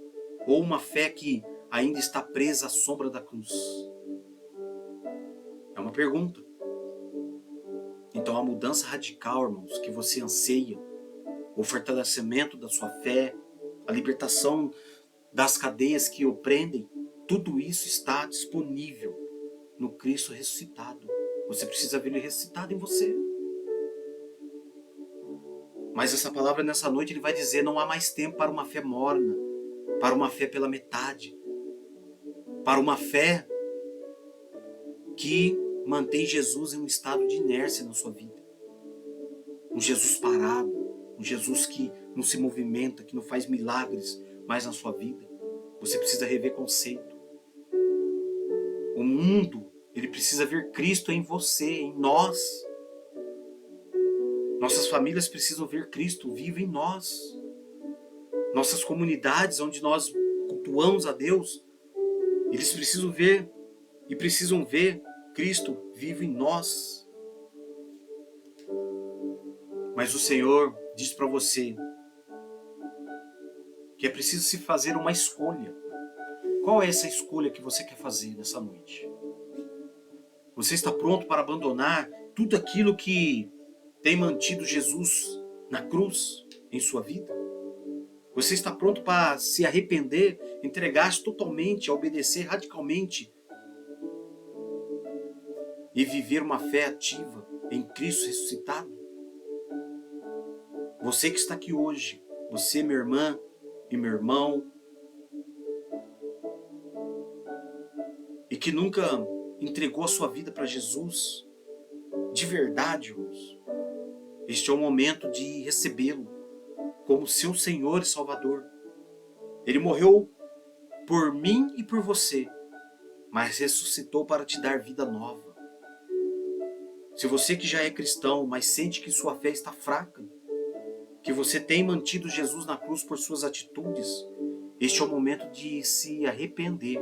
Ou uma fé que ainda está presa à sombra da cruz? É uma pergunta. Então a mudança radical, irmãos, que você anseia, o fortalecimento da sua fé, a libertação das cadeias que o prendem, tudo isso está disponível no Cristo ressuscitado. Você precisa ver Ele ressuscitado em você. Mas essa palavra nessa noite ele vai dizer: não há mais tempo para uma fé morna, para uma fé pela metade, para uma fé que mantém Jesus em um estado de inércia na sua vida. Um Jesus parado, um Jesus que não se movimenta, que não faz milagres mais na sua vida. Você precisa rever conceito. O mundo, ele precisa ver Cristo em você, em nós. Nossas famílias precisam ver Cristo vivo em nós. Nossas comunidades onde nós cultuamos a Deus, eles precisam ver Cristo vivo em nós. Mas o Senhor diz para você que é preciso se fazer uma escolha. Qual é essa escolha que você quer fazer nessa noite? Você está pronto para abandonar tudo aquilo que tem mantido Jesus na cruz em sua vida? Você está pronto para se arrepender, entregar-se totalmente, a obedecer radicalmente e viver uma fé ativa em Cristo ressuscitado? Você que está aqui hoje, você, minha irmã e meu irmão, e que nunca entregou a sua vida para Jesus, de verdade, irmãos, este é o momento de recebê-lo como seu Senhor e Salvador. Ele morreu por mim e por você, mas ressuscitou para te dar vida nova. Se você que já é cristão, mas sente que sua fé está fraca, que você tem mantido Jesus na cruz por suas atitudes, este é o momento de se arrepender.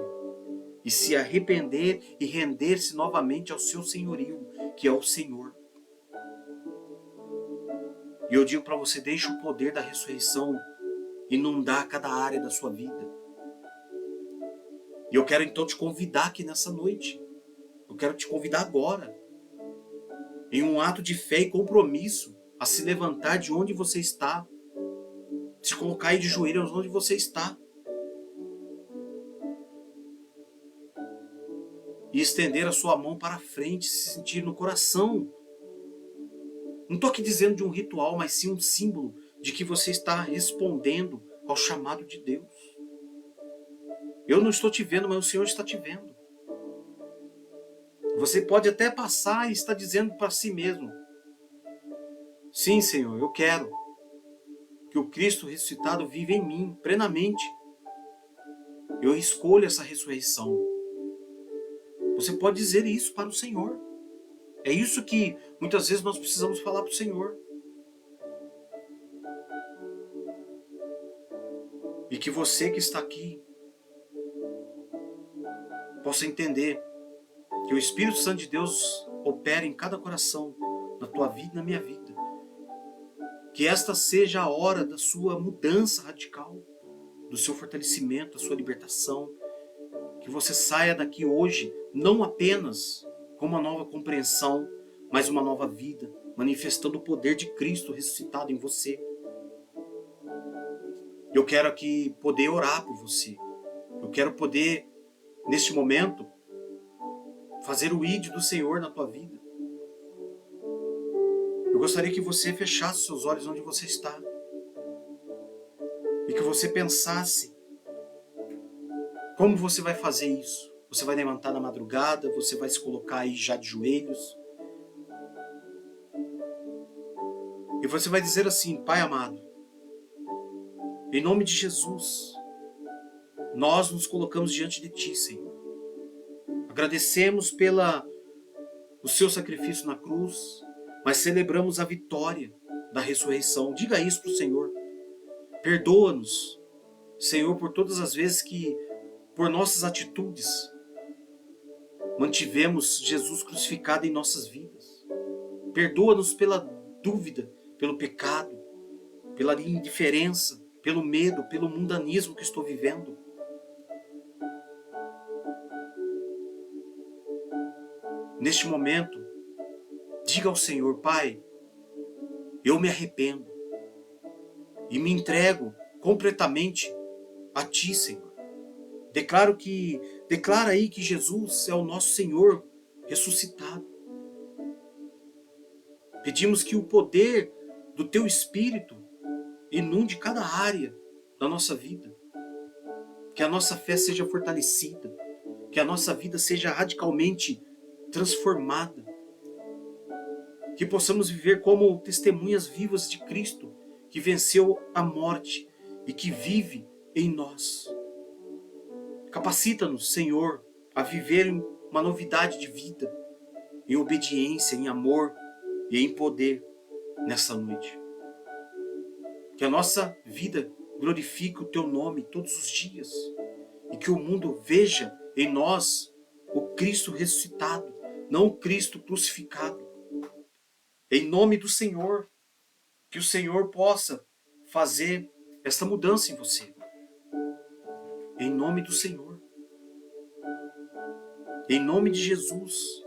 E se arrepender e render-se novamente ao seu senhorio, que é o Senhor. E eu digo para você, deixe o poder da ressurreição inundar cada área da sua vida. E eu quero então te convidar aqui nessa noite. Eu quero te convidar agora, em um ato de fé e compromisso, a se levantar de onde você está, se colocar aí de joelhos onde você está, e estender a sua mão para frente, se sentir no coração. Não estou aqui dizendo de um ritual, mas sim um símbolo de que você está respondendo ao chamado de Deus. Eu não estou te vendo, mas o Senhor está te vendo. Você pode até passar e estar dizendo para si mesmo: sim, Senhor, eu quero que o Cristo ressuscitado viva em mim plenamente. Eu escolho essa ressurreição. Você pode dizer isso para o Senhor. É isso que muitas vezes nós precisamos falar para o Senhor. E que você que está aqui possa entender que o Espírito Santo de Deus opera em cada coração, na tua vida e na minha vida. Que esta seja a hora da sua mudança radical, do seu fortalecimento, da sua libertação. Que você saia daqui hoje não apenas com uma nova compreensão, mas uma nova vida, manifestando o poder de Cristo ressuscitado em você. Eu quero aqui poder orar por você. Eu quero poder, neste momento, fazer o ID do Senhor na tua vida. Eu gostaria que você fechasse seus olhos onde você está. E que você pensasse como você vai fazer isso. Você vai levantar na madrugada, você vai se colocar aí já de joelhos. E você vai dizer assim: Pai amado, em nome de Jesus, nós nos colocamos diante de Ti, Senhor. Agradecemos o seu sacrifício na cruz, mas celebramos a vitória da ressurreição. Diga isso para o Senhor. Perdoa-nos, Senhor, por todas as vezes que, por nossas atitudes, mantivemos Jesus crucificado em nossas vidas. Perdoa-nos pela dúvida, pelo pecado, pela indiferença, pelo medo, pelo mundanismo que estou vivendo. Neste momento, diga ao Senhor: Pai, eu me arrependo e me entrego completamente a Ti, Senhor. Declara aí que Jesus é o nosso Senhor ressuscitado. Pedimos que o poder do Teu Espírito inunde cada área da nossa vida. Que a nossa fé seja fortalecida. Que a nossa vida seja radicalmente transformada. Que possamos viver como testemunhas vivas de Cristo, que venceu a morte e que vive em nós. Capacita-nos, Senhor, a viver em uma novidade de vida, em obediência, em amor e em poder nessa noite. Que a nossa vida glorifique o Teu nome todos os dias e que o mundo veja em nós o Cristo ressuscitado, não o Cristo crucificado. Em nome do Senhor, que o Senhor possa fazer essa mudança em você. Em nome do Senhor. Em nome de Jesus.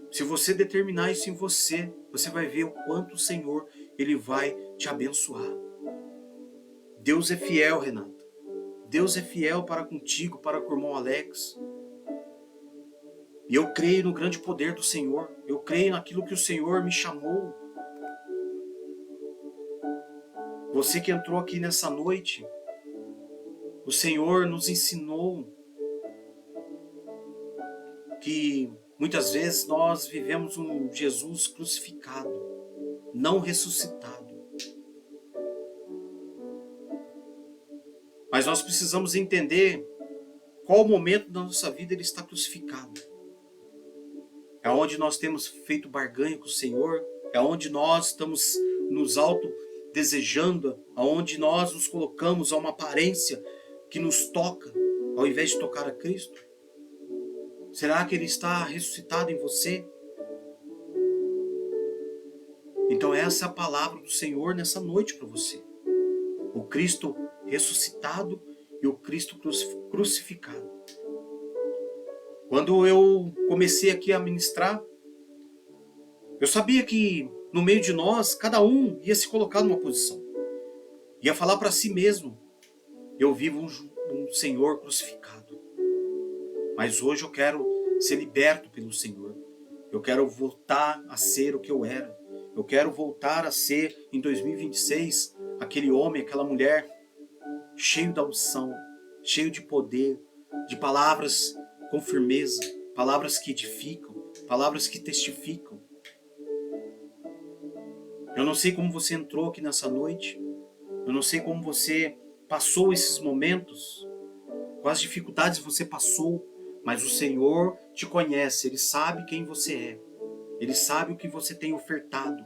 Se você determinar isso em você, você vai ver o quanto o Senhor Ele vai te abençoar. Deus é fiel, Renata. Deus é fiel para contigo, para com o irmão Alex. E eu creio no grande poder do Senhor. Eu creio naquilo que o Senhor me chamou. Você que entrou aqui nessa noite, o Senhor nos ensinou que muitas vezes nós vivemos um Jesus crucificado, não ressuscitado. Mas nós precisamos entender qual momento da nossa vida ele está crucificado. É onde nós temos feito barganha com o Senhor, é onde nós estamos nos auto-desejando, aonde nós nos colocamos a uma aparência que nos toca, ao invés de tocar a Cristo. Será que ele está ressuscitado em você? Então essa é a palavra do Senhor nessa noite para você. O Cristo ressuscitado e o Cristo crucificado. Quando eu comecei aqui a ministrar, eu sabia que no meio de nós, cada um ia se colocar numa posição. Ia falar para si mesmo, eu vivo um Senhor crucificado. Mas hoje eu quero ser liberto pelo Senhor. Eu quero voltar a ser o que eu era. Eu quero voltar a ser, em 2026, aquele homem, aquela mulher, cheio da unção, cheio de poder, de palavras com firmeza, palavras que edificam, palavras que testificam. Eu não sei como você entrou aqui nessa noite, eu não sei como você passou esses momentos, quais dificuldades você passou, mas o Senhor te conhece, Ele sabe quem você é, Ele sabe o que você tem ofertado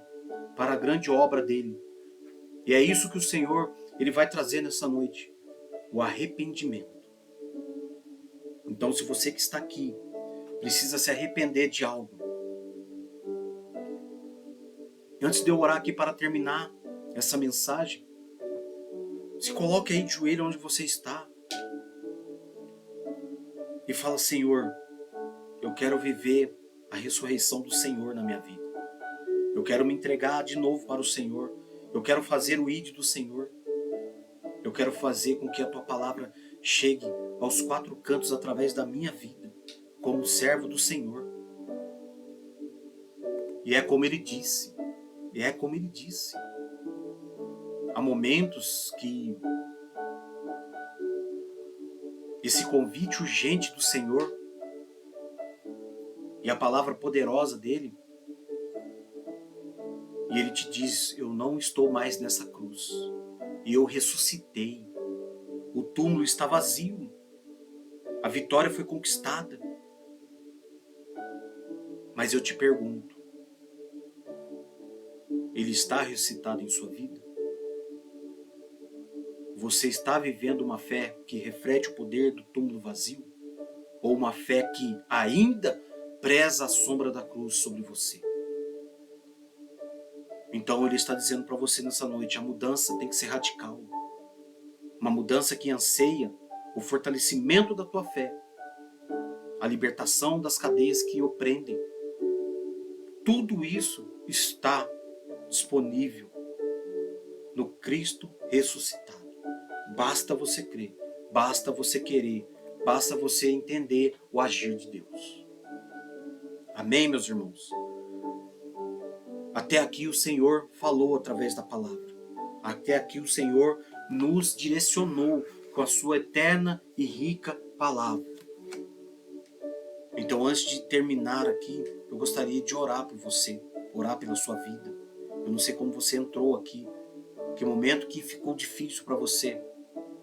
para a grande obra dEle. E é isso que o Senhor Ele vai trazer nessa noite, o arrependimento. Então, se você que está aqui precisa se arrepender de algo, antes de eu orar aqui para terminar essa mensagem, se coloque aí de joelho onde você está e fala: Senhor, eu quero viver a ressurreição do Senhor na minha vida. Eu quero me entregar de novo para o Senhor. Eu quero fazer o ID do Senhor. Eu quero fazer com que a Tua palavra chegue aos quatro cantos através da minha vida, como servo do Senhor. E é como Ele disse. E é como Ele disse. Há momentos que esse convite urgente do Senhor e a palavra poderosa dEle, e Ele te diz: eu não estou mais nessa cruz, e eu ressuscitei, o túmulo está vazio, a vitória foi conquistada. Mas eu te pergunto, Ele está ressuscitado em sua vida? Você está vivendo uma fé que reflete o poder do túmulo vazio? Ou uma fé que ainda preza a sombra da cruz sobre você? Então Ele está dizendo para você nessa noite, a mudança tem que ser radical. Uma mudança que anseia o fortalecimento da tua fé, a libertação das cadeias que o prendem. Tudo isso está disponível no Cristo ressuscitado. Basta você crer, basta você querer, basta você entender o agir de Deus. Amém, meus irmãos? Até aqui o Senhor falou através da palavra. Até aqui o Senhor nos direcionou com a sua eterna e rica palavra. Então, antes de terminar aqui, eu gostaria de orar por você, orar pela sua vida. Eu não sei como você entrou aqui, que momento que ficou difícil para você,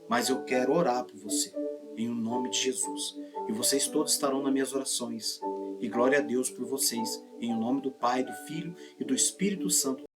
mas eu quero orar por você, em nome de Jesus. E vocês todos estarão nas minhas orações. E glória a Deus por vocês, em nome do Pai, do Filho e do Espírito Santo.